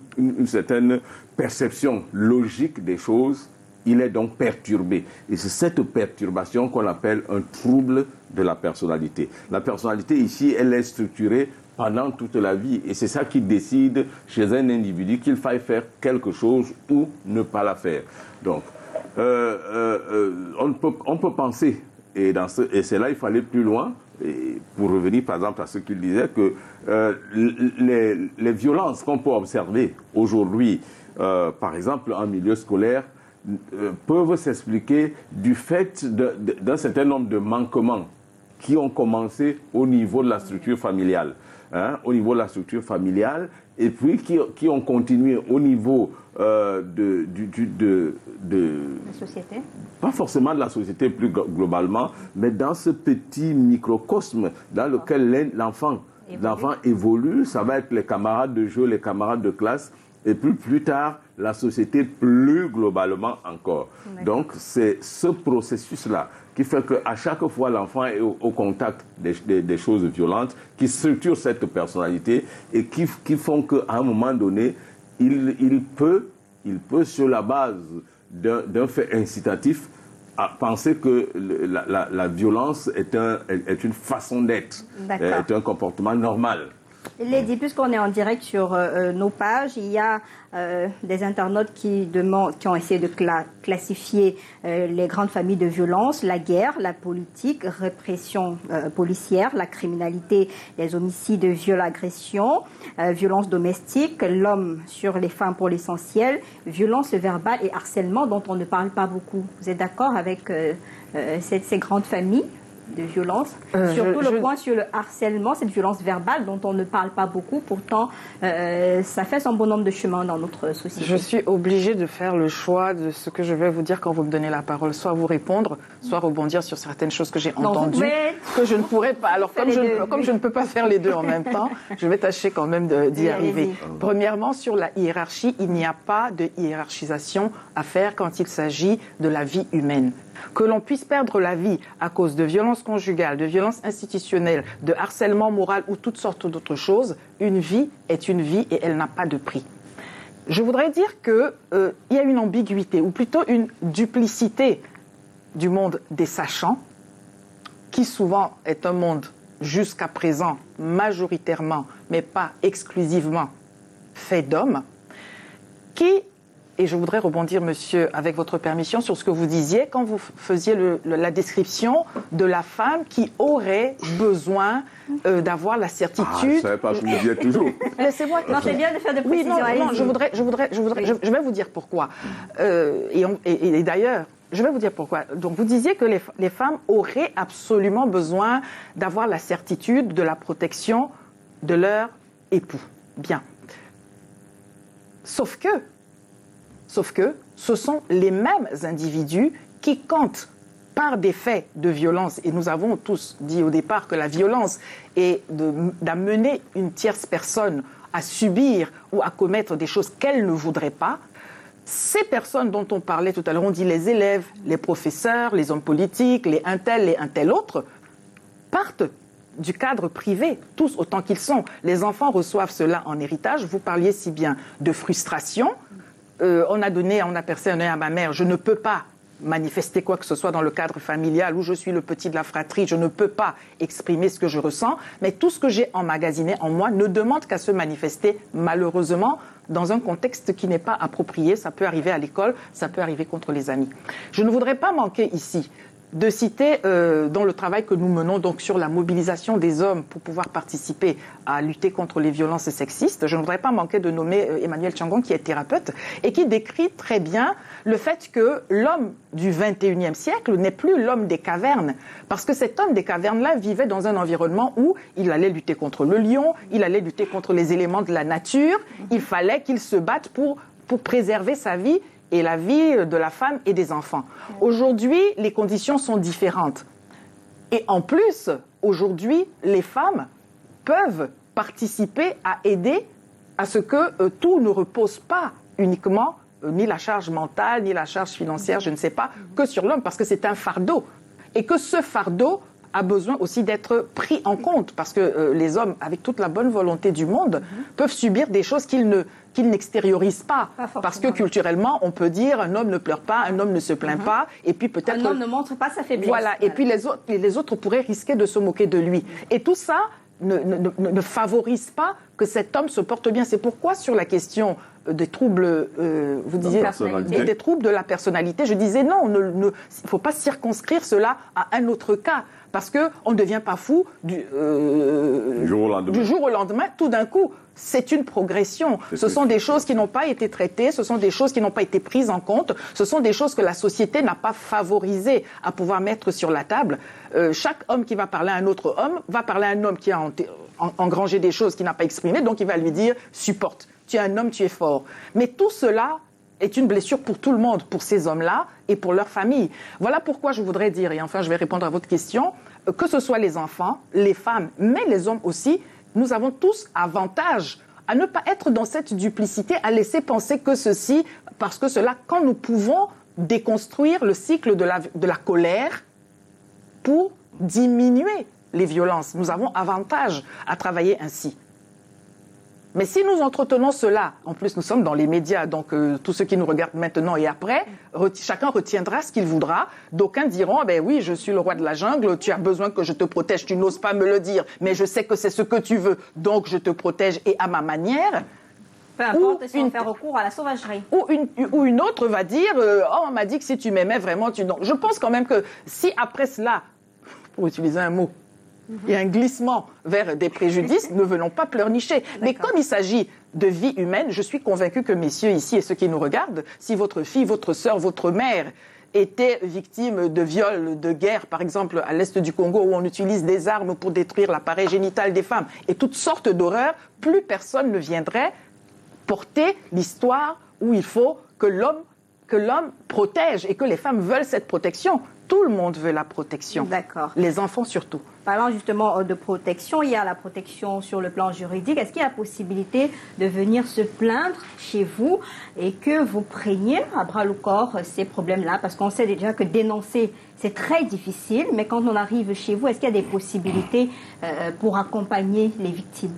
[SPEAKER 2] perception logique des choses, il est donc perturbé. Et c'est cette perturbation qu'on appelle un trouble de la personnalité. La personnalité ici, elle est structurée pendant toute la vie. Et c'est ça qui décide chez un individu qu'il faille faire quelque chose ou ne pas la faire. Donc, on peut penser, et c'est là il faut aller plus loin, et pour revenir par exemple à ce qu'il disait, que les violences qu'on peut observer aujourd'hui, par exemple en milieu scolaire, peuvent s'expliquer du fait d'un certain nombre de manquements qui ont commencé au niveau de la structure familiale. Au niveau de la structure familiale, et puis qui ont continué au niveau de
[SPEAKER 1] la société.
[SPEAKER 2] Pas forcément de la société plus globalement, mais dans ce petit microcosme dans lequel l'enfant évolue, ça va être les camarades de jeu, les camarades de classe, et puis plus tard, la société plus globalement encore. Donc, c'est ce processus-là qui fait qu'à chaque fois, l'enfant est au contact des choses violentes, qui structurent cette personnalité et qui font qu'à un moment donné, il peut, sur la base d'un fait incitatif, à penser que la violence est une façon d'être, est un comportement normal.
[SPEAKER 1] Lady, puisqu'on est en direct sur nos pages, il y a des internautes qui ont essayé de classifier les grandes familles de violence, la guerre, la politique, répression policière, la criminalité, les homicides, viols, agressions, violence domestique, l'homme sur les femmes pour l'essentiel, violence verbale et harcèlement dont on ne parle pas beaucoup. Vous êtes d'accord avec ces grandes familles? de violence. Surtout le point sur le harcèlement, cette violence verbale dont on ne parle pas beaucoup. Pourtant, ça fait son bon nombre de chemin dans notre société.
[SPEAKER 3] Je suis obligée de faire le choix de ce que je vais vous dire quand vous me donnez la parole. Soit vous répondre, soit rebondir sur certaines choses que j'ai entendues, que je ne pourrais pas. Alors, comme je ne peux pas faire les deux en même temps, je vais tâcher quand même d'y arriver. Premièrement, sur la hiérarchie, il n'y a pas de hiérarchisation à faire quand il s'agit de la vie humaine. Que l'on puisse perdre la vie à cause de violences conjugales, de violences institutionnelles, de harcèlement moral ou toutes sortes d'autres choses, une vie est une vie et elle n'a pas de prix. Je voudrais dire qu'il y a une ambiguïté, ou plutôt une duplicité du monde des sachants, qui souvent est un monde jusqu'à présent majoritairement, mais pas exclusivement, fait d'hommes, qui... Et je voudrais rebondir, monsieur, avec votre permission, sur ce que vous disiez quand vous faisiez la description de la femme qui aurait besoin d'avoir la certitude... Ah, je
[SPEAKER 2] ne savais pas que vous le disiez toujours.
[SPEAKER 1] Laissez-moi... Non, c'est bien de faire des précisions.
[SPEAKER 3] Oui, non, je vais vous dire pourquoi. Et d'ailleurs, je vais vous dire pourquoi. Donc, vous disiez que les femmes auraient absolument besoin d'avoir la certitude de la protection de leur époux. Bien. Sauf que ce sont les mêmes individus qui, quand, par des faits de violence, et nous avons tous dit au départ que la violence est d'amener une tierce personne à subir ou à commettre des choses qu'elle ne voudrait pas, ces personnes dont on parlait tout à l'heure, on dit les élèves, les professeurs, les hommes politiques, les un tel autre, partent du cadre privé, tous autant qu'ils sont. Les enfants reçoivent cela en héritage. Vous parliez si bien de frustration. On a percé un œil à ma mère, je ne peux pas manifester quoi que ce soit dans le cadre familial où je suis le petit de la fratrie, je ne peux pas exprimer ce que je ressens, mais tout ce que j'ai emmagasiné en moi ne demande qu'à se manifester malheureusement dans un contexte qui n'est pas approprié. Ça peut arriver à l'école, ça peut arriver contre les amis. Je ne voudrais pas manquer ici de citer dans le travail que nous menons donc sur la mobilisation des hommes pour pouvoir participer à lutter contre les violences sexistes. Je ne voudrais pas manquer de nommer Emmanuel Tchangon, qui est thérapeute et qui décrit très bien le fait que l'homme du 21e siècle n'est plus l'homme des cavernes, parce que cet homme des cavernes-là vivait dans un environnement où il allait lutter contre le lion, il allait lutter contre les éléments de la nature, il fallait qu'il se batte pour préserver sa vie et la vie de la femme et des enfants. Aujourd'hui, les conditions sont différentes. Et en plus, aujourd'hui, les femmes peuvent participer à aider à ce que tout ne repose pas uniquement, ni la charge mentale, ni la charge financière, je ne sais pas, que sur l'homme, parce que c'est un fardeau. Et que ce fardeau a besoin aussi d'être pris en compte, parce que les hommes, avec toute la bonne volonté du monde, peuvent subir des choses qu'ils n'extériorisent pas. Parce que culturellement, on peut dire un homme ne pleure pas, un homme ne se plaint pas, et puis peut-être...
[SPEAKER 1] Un homme ne montre pas sa faiblesse.
[SPEAKER 3] Voilà, et puis les autres pourraient risquer de se moquer de lui. Et tout ça ne favorise pas que cet homme se porte bien. C'est pourquoi sur la question des troubles, vous disiez, des troubles de la personnalité, je disais non, il ne faut pas circonscrire cela à un autre cas. Parce qu'on ne devient pas fou du jour au lendemain. Tout d'un coup, c'est une progression. Ce sont des choses qui n'ont pas été traitées, ce sont des choses qui n'ont pas été prises en compte, ce sont des choses que la société n'a pas favorisées à pouvoir mettre sur la table. Chaque homme qui va parler à un autre homme va parler à un homme qui a engrangé des choses qu'il n'a pas exprimées, donc il va lui dire « supporte, tu es un homme, tu es fort ». Mais tout cela est une blessure pour tout le monde, pour ces hommes-là et pour leur famille. Voilà pourquoi je voudrais dire, et enfin je vais répondre à votre question, que ce soit les enfants, les femmes, mais les hommes aussi, nous avons tous avantage à ne pas être dans cette duplicité, à laisser penser que ceci, parce que cela, quand nous pouvons déconstruire le cycle de la colère pour diminuer les violences, nous avons avantage à travailler ainsi. Mais si nous entretenons cela, en plus nous sommes dans les médias, donc tous ceux qui nous regardent maintenant et après, chacun retiendra ce qu'il voudra. D'aucuns diront, ben oui, je suis le roi de la jungle, tu as besoin que je te protège, tu n'oses pas me le dire, mais je sais que c'est ce que tu veux, donc je te protège et à ma manière.
[SPEAKER 1] Peu importe si on fait recours à la sauvagerie.
[SPEAKER 3] Ou une autre va dire, oh on m'a dit que si tu m'aimais vraiment, tu... Non. Je pense quand même que si après cela, pour utiliser un mot, il y a un glissement vers des préjudices, ne venons pas pleurnicher. Mais comme il s'agit de vie humaine, je suis convaincue que messieurs ici et ceux qui nous regardent, si votre fille, votre sœur, votre mère été victime de viols, de guerre, par exemple à l'est du Congo, où on utilise des armes pour détruire l'appareil génital des femmes, et toutes sortes d'horreurs, plus personne ne viendrait porter l'histoire où il faut que l'homme protège et que les femmes veulent cette protection. Tout le monde veut la protection.
[SPEAKER 1] D'accord.
[SPEAKER 3] Les enfants surtout.
[SPEAKER 1] Parlant justement de protection, il y a la protection sur le plan juridique. Est-ce qu'il y a la possibilité de venir se plaindre chez vous et que vous preniez à bras le corps ces problèmes-là? Parce qu'on sait déjà que dénoncer, c'est très difficile, mais quand on arrive chez vous, est-ce qu'il y a des possibilités pour accompagner les victimes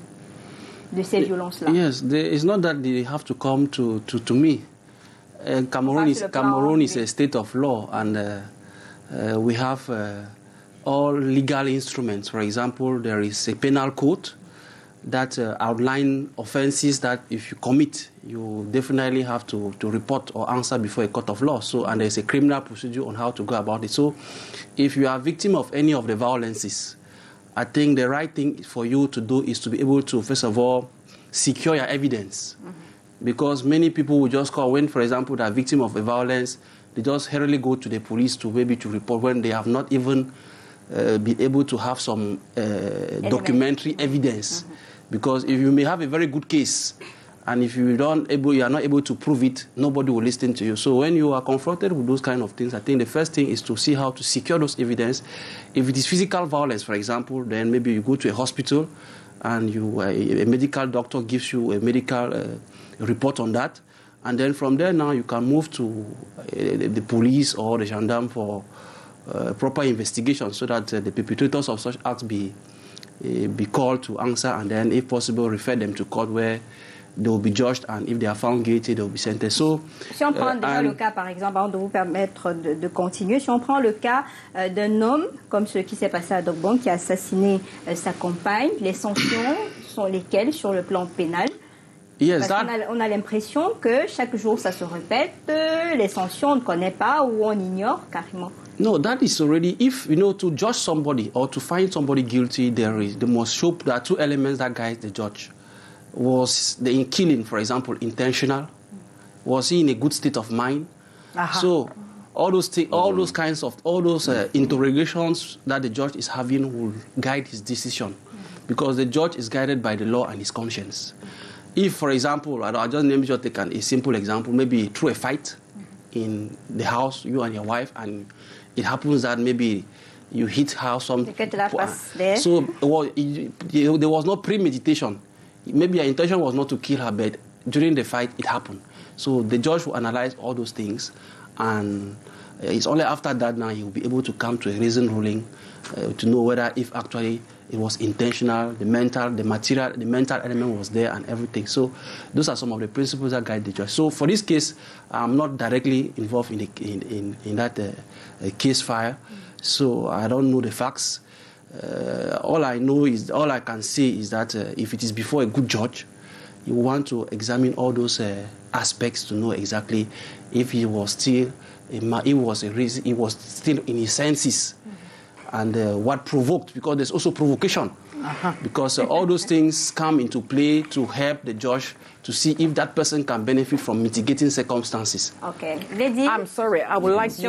[SPEAKER 1] de ces violences-là?
[SPEAKER 4] Yes, it's not that they have to come to me. Cameroon is a state of law, and we have all legal instruments. For example, there is a penal code that outline offenses that if you commit, you definitely have to report or answer before a court of law. So, and there's a criminal procedure on how to go about it. So, if you are a victim of any of the violences, I think the right thing for you to do is to be able to, first of all, secure your evidence. Mm-hmm. Because many people will just call when, for example, they are victim of a violence, they just hurriedly go to the police to maybe to report when they have not even been able to have some documentary evidence. Mm-hmm. Because if you may have a very good case, and if you are not able to prove it, nobody will listen to you. So when you are confronted with those kind of things, I think the first thing is to see how to secure those evidence. If it is physical violence, for example, then maybe you go to a hospital and a medical doctor gives you a medical report on that. And then from there now you can move to the police or the gendarme for proper investigation so that the perpetrators of such acts be called to answer, and then if possible refer them to court where they will be judged, and if they are found guilty, they will be sentenced. So,
[SPEAKER 1] si on prend déjà le cas, par exemple, avant de vous permettre de continuer, si on prend le cas d'un homme, comme ce qui s'est passé à Dogbon, qui a assassiné sa compagne, les sanctions sont lesquelles sur le plan pénal?
[SPEAKER 4] Yes,
[SPEAKER 1] parce qu'on a l'impression que chaque jour ça se répète, les sanctions on ne connaît pas ou on ignore carrément.
[SPEAKER 4] No, that is already, if you know, to judge somebody or to find somebody guilty, there are two elements that guide the judge. Was the killing, for example, intentional? Was he in a good state of mind? Uh-huh. So all those interrogations that the judge is having will guide his decision, because the judge is guided by the law and his conscience. If, for example, I'll just take a simple example, maybe through a fight in the house, you and your wife, and it happens that maybe you hit her something. So there was no premeditation. Maybe your intention was not to kill her, but during the fight, it happened. So the judge will analyze all those things, and it's only after that now he will be able to come to a reasoned ruling to know whether if actually it was intentional, the mental element was there and everything. So those are some of the principles that guide the judge. So for this case, I'm not directly involved in that case file, so I don't know the facts. All I can say is that if it is before a good judge, you want to examine all those aspects to know exactly if he was still in his senses, and what provoked, because there's also provocation. Uh-huh. Because all those things come into play to help the judge to see if that person can benefit from mitigating circumstances.
[SPEAKER 1] Okay. Lady?
[SPEAKER 3] I'm sorry, I would like to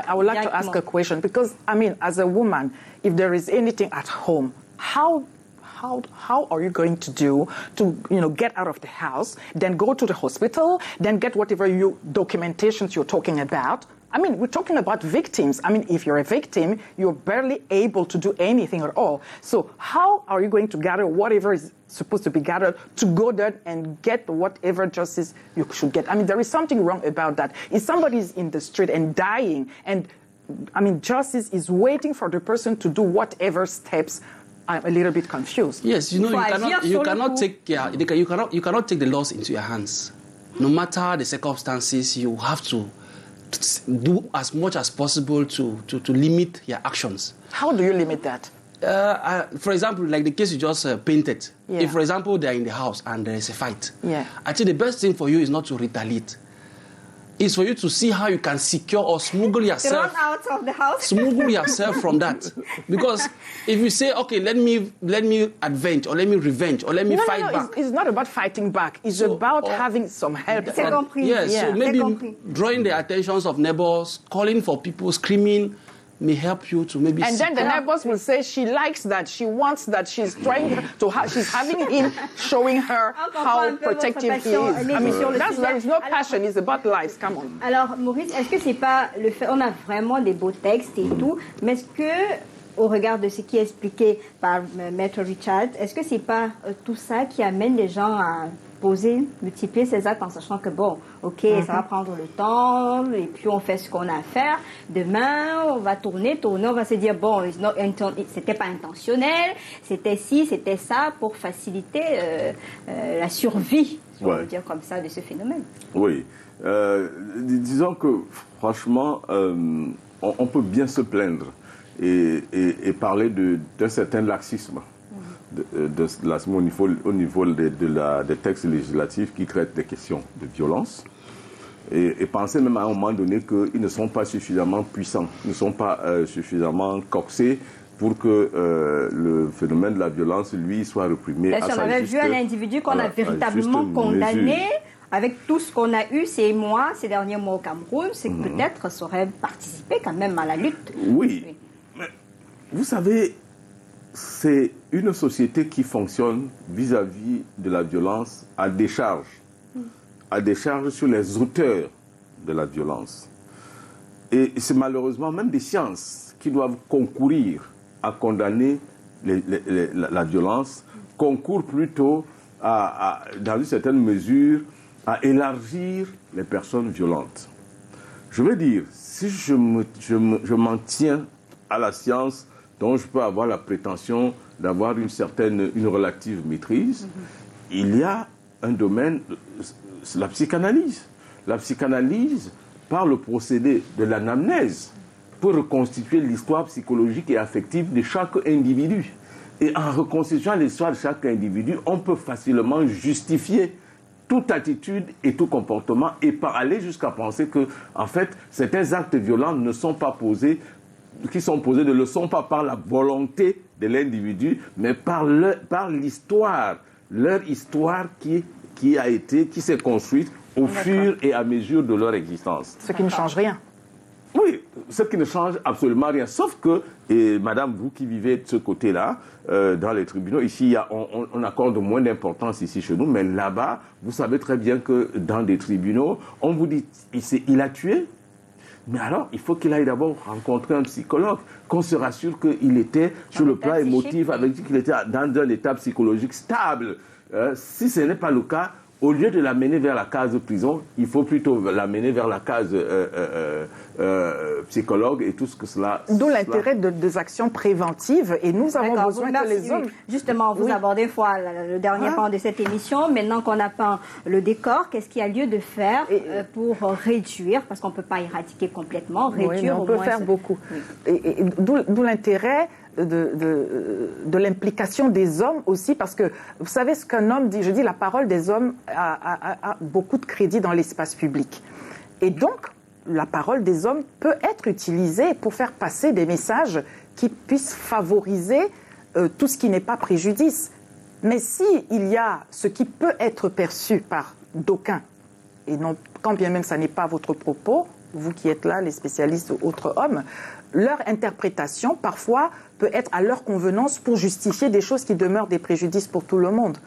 [SPEAKER 3] I would like to ask a question, because, I mean, as a woman, if there is anything at home, how are you going to do to, get out of the house, then go to the hospital, then get whatever documentations you're talking about? I mean, we're talking about victims. I mean, if you're a victim, you're barely able to do anything at all. So how are you going to gather whatever is supposed to be gathered to go there and get whatever justice you should get? I mean, there is something wrong about that. If somebody is in the street and dying, and, I mean, justice is waiting for the person to do whatever steps, I'm a little bit confused.
[SPEAKER 4] Yes, you cannot take the laws into your hands. No matter the circumstances, you have to do as much as possible to limit your actions.
[SPEAKER 3] How do you limit that?
[SPEAKER 4] For example, like the case you just painted. Yeah. If, for example, they're in the house and there is a fight, I think the best thing for you is not to retaliate. is for you to see how you can secure or smuggle
[SPEAKER 1] Run
[SPEAKER 4] yourself.
[SPEAKER 1] out of the house.
[SPEAKER 4] Smuggle yourself from that, because if you say, okay, let me avenge, or let me revenge, or let me fight back.
[SPEAKER 3] It's not about fighting back. It's about having some help.
[SPEAKER 1] C'est compris.
[SPEAKER 4] Yes,
[SPEAKER 3] Yeah.
[SPEAKER 4] so maybe
[SPEAKER 1] C'est compris.
[SPEAKER 4] drawing the attentions of neighbors, calling for people, screaming, may help you to maybe.
[SPEAKER 3] And then the
[SPEAKER 4] secure-
[SPEAKER 3] neighbors will say she likes that, she wants that, she's trying to she's having him showing her
[SPEAKER 1] On comprend
[SPEAKER 3] how
[SPEAKER 1] un peu votre
[SPEAKER 3] protective he
[SPEAKER 1] passion,
[SPEAKER 3] is.
[SPEAKER 1] mais sur le sujet.
[SPEAKER 3] There is no passion, it's about lives. Come on.
[SPEAKER 1] Alors, Maurice, est-ce que c'est pas le fait, on a vraiment des beaux textes et tout, mais est-ce que, au regard de ce qui est expliqué par Maître Richard, est-ce que c'est pas tout ça qui amène les gens à multiplier ces actes en sachant que bon, ok, ça va prendre le temps et puis on fait ce qu'on a à faire. Demain, on va tourner, on va se dire bon, c'était pas intentionnel, c'était ci, c'était ça pour faciliter la survie, si on
[SPEAKER 2] Ouais.
[SPEAKER 1] veut dire comme ça, de ce phénomène.
[SPEAKER 2] Oui. Disons que, franchement, on peut bien se plaindre et parler d'un certain laxisme au niveau des textes législatifs qui traitent des questions de violence. Et penser même à un moment donné qu'ils ne sont pas suffisamment puissants, ne sont pas suffisamment coxés pour que le phénomène de la violence, lui, soit réprimé.
[SPEAKER 1] Là, si on avait vu un individu qu'on a véritablement condamné, avec tout ce qu'on a eu ces derniers mois au Cameroun, c'est que peut-être ça aurait participé quand même à la lutte.
[SPEAKER 2] Oui. Mais vous savez, c'est une société qui fonctionne vis-à-vis de la violence à décharge sur les auteurs de la violence. Et c'est malheureusement même des sciences qui doivent concourir à condamner la violence, concourent plutôt dans une certaine mesure, à élargir les personnes violentes. Je veux dire, si je m'en tiens à la science dont je peux avoir la prétention d'avoir une relative maîtrise, il y a un domaine, c'est la psychanalyse. La psychanalyse, par le procédé de l'anamnèse, peut reconstituer l'histoire psychologique et affective de chaque individu. Et en reconstituant l'histoire de chaque individu, on peut facilement justifier toute attitude et tout comportement et aller jusqu'à penser que, en fait, certains actes violents ne sont pas posés, qui sont posés ne le sont pas par la volonté de l'individu, mais par l'histoire, leur histoire qui s'est construite au fur et à mesure de leur existence.
[SPEAKER 3] Ce qui ne change rien.
[SPEAKER 2] Oui, ce qui ne change absolument rien. Sauf que, et madame, vous qui vivez de ce côté-là, dans les tribunaux, ici, on accorde moins d'importance ici chez nous, mais là-bas, vous savez très bien que dans des tribunaux, on vous dit, il a tué, mais alors, il faut qu'il aille d'abord rencontrer un psychologue, qu'on se rassure qu'il était sur le plan émotif, qu'il était dans un état psychologique stable. Si ce n'est pas le cas, au lieu de l'amener vers la case de prison, il faut plutôt l'amener vers la case psychologue et tout ce que cela...
[SPEAKER 3] D'où l'intérêt des actions préventives. Et nous avons besoin que les hommes...
[SPEAKER 1] Justement, vous abordez une fois le dernier pan de cette émission. Maintenant qu'on a peint le décor, qu'est-ce qu'il y a lieu de faire pour réduire, parce qu'on ne peut pas éradiquer complètement, réduire
[SPEAKER 3] mais on
[SPEAKER 1] au
[SPEAKER 3] peut
[SPEAKER 1] moins...
[SPEAKER 3] faire beaucoup. Et d'où l'intérêt de l'implication des hommes aussi, parce que vous savez ce qu'un homme dit, je dis la parole des hommes a beaucoup de crédit dans l'espace public. Et donc, la parole des hommes peut être utilisée pour faire passer des messages qui puissent favoriser tout ce qui n'est pas préjudice. Mais s'il y a ce qui peut être perçu par d'aucuns, et non, quand bien même ça n'est pas votre propos, vous qui êtes là, les spécialistes autres hommes, leur interprétation, parfois, peut être à leur convenance pour justifier des choses qui demeurent des préjudices pour tout le monde.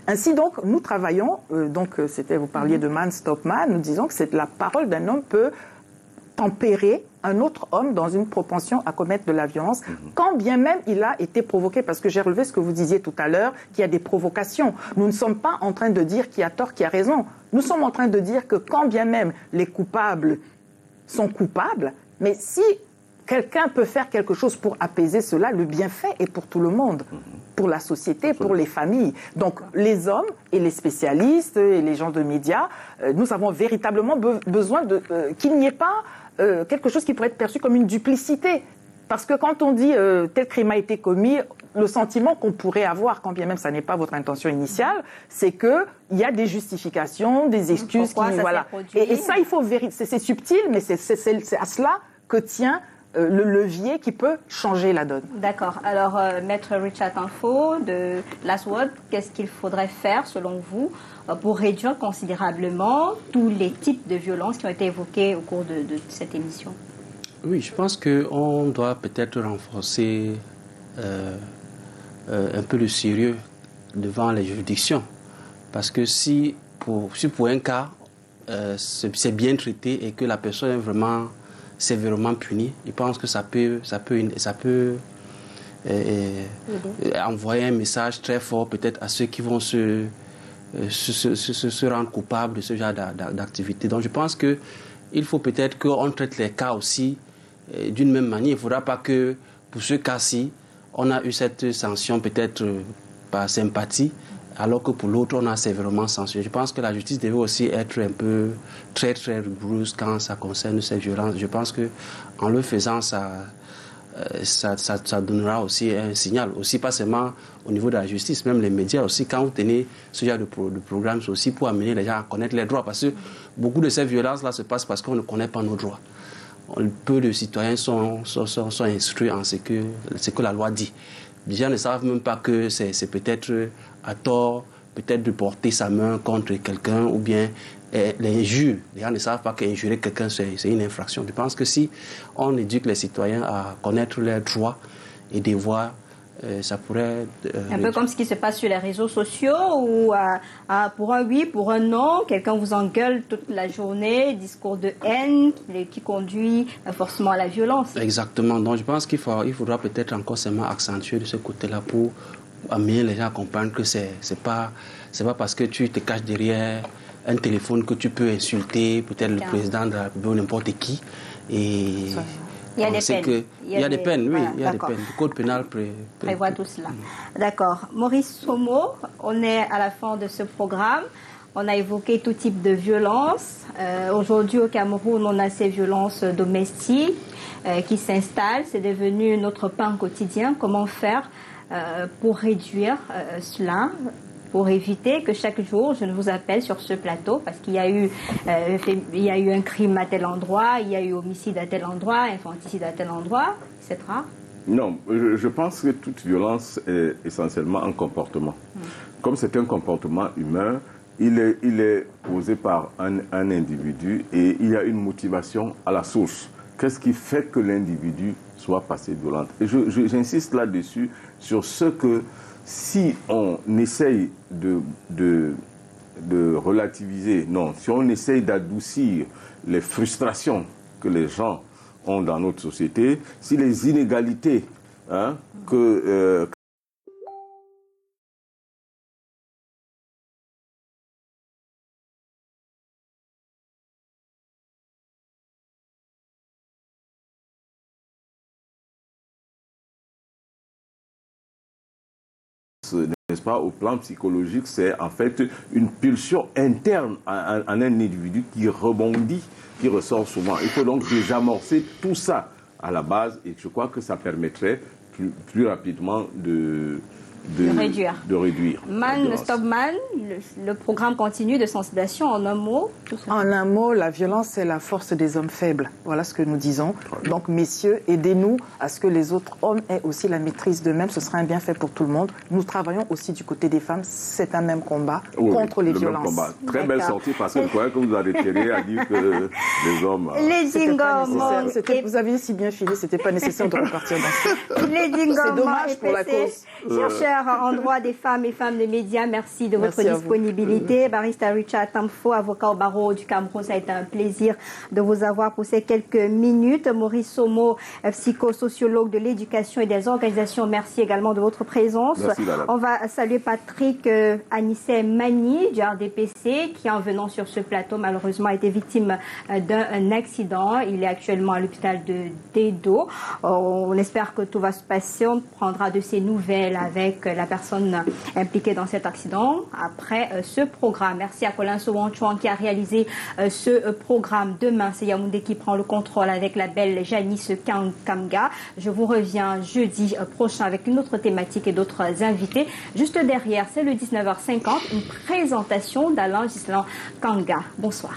[SPEAKER 3] Ainsi donc, nous travaillons, vous parliez de Man Stop Man, nous disons que la parole d'un homme peut tempérer un autre homme dans une propension à commettre de la violence, quand bien même il a été provoqué. Parce que j'ai relevé ce que vous disiez tout à l'heure, qu'il y a des provocations. Nous ne sommes pas en train de dire qui a tort, qui a raison. Nous sommes en train de dire que quand bien même les coupables sont coupables, mais si quelqu'un peut faire quelque chose pour apaiser cela, le bienfait est pour tout le monde, pour la société, pour les familles. Donc les hommes et les spécialistes et les gens de médias, nous avons véritablement besoin qu'il n'y ait pas quelque chose qui pourrait être perçu comme une duplicité. Parce que quand on dit tel crime a été commis, le sentiment qu'on pourrait avoir, quand bien même ça n'est pas votre intention initiale, c'est qu'il y a des justifications, des excuses.
[SPEAKER 1] Voilà.
[SPEAKER 3] Et ça, il faut vérifier. C'est subtil, mais c'est à cela que tient le levier qui peut changer la donne.
[SPEAKER 1] D'accord. Alors, Maître Richard Tamfo de Lasword, qu'est-ce qu'il faudrait faire, selon vous, pour réduire considérablement tous les types de violences qui ont été évoqués au cours de cette émission?
[SPEAKER 4] Oui, je pense qu'on doit peut-être renforcer un peu le sérieux devant les juridictions. Parce que si pour un cas, c'est bien traité et que la personne est vraiment sévèrement punie, je pense que ça peut envoyer un message très fort peut-être à ceux qui vont se rendre coupables de ce genre d'activité. Donc je pense qu'il faut peut-être qu'on traite les cas aussi d'une même manière. Il ne faudra pas que pour ce cas-ci, on a eu cette sanction peut-être par sympathie, alors que pour l'autre, on a sévèrement censuré. Je pense que la justice devait aussi être un peu très, très rigoureuse quand ça concerne ces violences. Je pense qu'en le faisant, ça donnera aussi un signal. Aussi, pas seulement au niveau de la justice, même les médias aussi. Quand vous tenez ce genre de programme, c'est aussi pour amener les gens à connaître les droits. Parce que beaucoup de ces violences-là se passent parce qu'on ne connaît pas nos droits. Peu de citoyens sont instruits en ce que la loi dit. Les gens ne savent même pas que c'est peut-être à tort, peut-être de porter sa main contre quelqu'un ou bien l'injure. Les gens ne savent pas qu'injurer quelqu'un, c'est une infraction. Je pense que si on éduque les citoyens à connaître leurs droits et devoirs, ça pourrait...
[SPEAKER 1] un peu comme ce qui se passe sur les réseaux sociaux où pour un oui, pour un non, quelqu'un vous engueule toute la journée, discours de haine qui conduit forcément à la violence.
[SPEAKER 4] Exactement. Donc je pense qu'il faudra peut-être encore seulement accentuer de ce côté-là pour amener les gens à comprendre que c'est pas parce que tu te caches derrière un téléphone que tu peux insulter peut-être le président de la République ou n'importe qui. Et
[SPEAKER 1] il y a des peines.
[SPEAKER 4] Il y a des peines, oui. Il y a des peines. Le code pénal
[SPEAKER 1] prévoit tout cela. D'accord. Maurice Somo, on est à la fin de ce programme. On a évoqué tout type de violence. Aujourd'hui, au Cameroun, on a ces violences domestiques qui s'installent. C'est devenu notre pain quotidien. Comment faire pour réduire cela, pour éviter que chaque jour, je ne vous appelle sur ce plateau parce qu'il y a eu un crime à tel endroit, il y a eu homicide à tel endroit, infanticide à tel endroit, etc.
[SPEAKER 2] Non, je pense que toute violence est essentiellement un comportement. Comme c'est un comportement humain, il est posé par un individu et il y a une motivation à la source. Qu'est-ce qui fait que l'individu soit passé violent? Et j'insiste là-dessus sur ce que si on essaye de relativiser, non, si on essaye d'adoucir les frustrations que les gens ont dans notre société, si les inégalités n'est-ce pas, au plan psychologique, c'est en fait une pulsion interne à un individu qui rebondit, qui ressort souvent. Il faut donc désamorcer tout ça à la base et je crois que ça permettrait plus rapidement de réduire.
[SPEAKER 1] Man Stop Man, le programme continue de sensibilisation en un mot.
[SPEAKER 3] En un mot, la violence, c'est la force des hommes faibles. Voilà ce que nous disons. Donc, messieurs, aidez-nous à ce que les autres hommes aient aussi la maîtrise d'eux-mêmes. Ce sera un bienfait pour tout le monde. Nous travaillons aussi du côté des femmes. C'est un même combat contre les violences. Même combat.
[SPEAKER 2] Très belle sortie parce que je croyais que vous arrêteriez à dire que les hommes...
[SPEAKER 3] Vous aviez si bien filé, c'était pas nécessaire de repartir dans ça.
[SPEAKER 1] C'est
[SPEAKER 3] dommage pour la cause.
[SPEAKER 1] Chercheur en droit des femmes et femmes de médias, merci de votre disponibilité. Barrister Richard Tamfo, avocat au barreau du Cameroun, ça a été un plaisir de vous avoir pour ces quelques minutes. Maurice Somo, psychosociologue de l'éducation et des organisations, merci également de votre présence.
[SPEAKER 2] Merci,
[SPEAKER 1] on va saluer Patrick Anissé Mani du RDPC qui, en venant sur ce plateau, malheureusement a été victime d'un accident. Il est actuellement à l'hôpital de Dedo. On espère que tout va se passer. On prendra de ses nouvelles avec avec la personne impliquée dans cet accident après ce programme. Merci à Colin Sowon-Chouan qui a réalisé ce programme. Demain, c'est Yaoundé qui prend le contrôle avec la belle Janice Kamga. Je vous reviens jeudi prochain avec une autre thématique et d'autres invités. Juste derrière, c'est le 19h50, une présentation d'Alain Gislan Kanga. Bonsoir.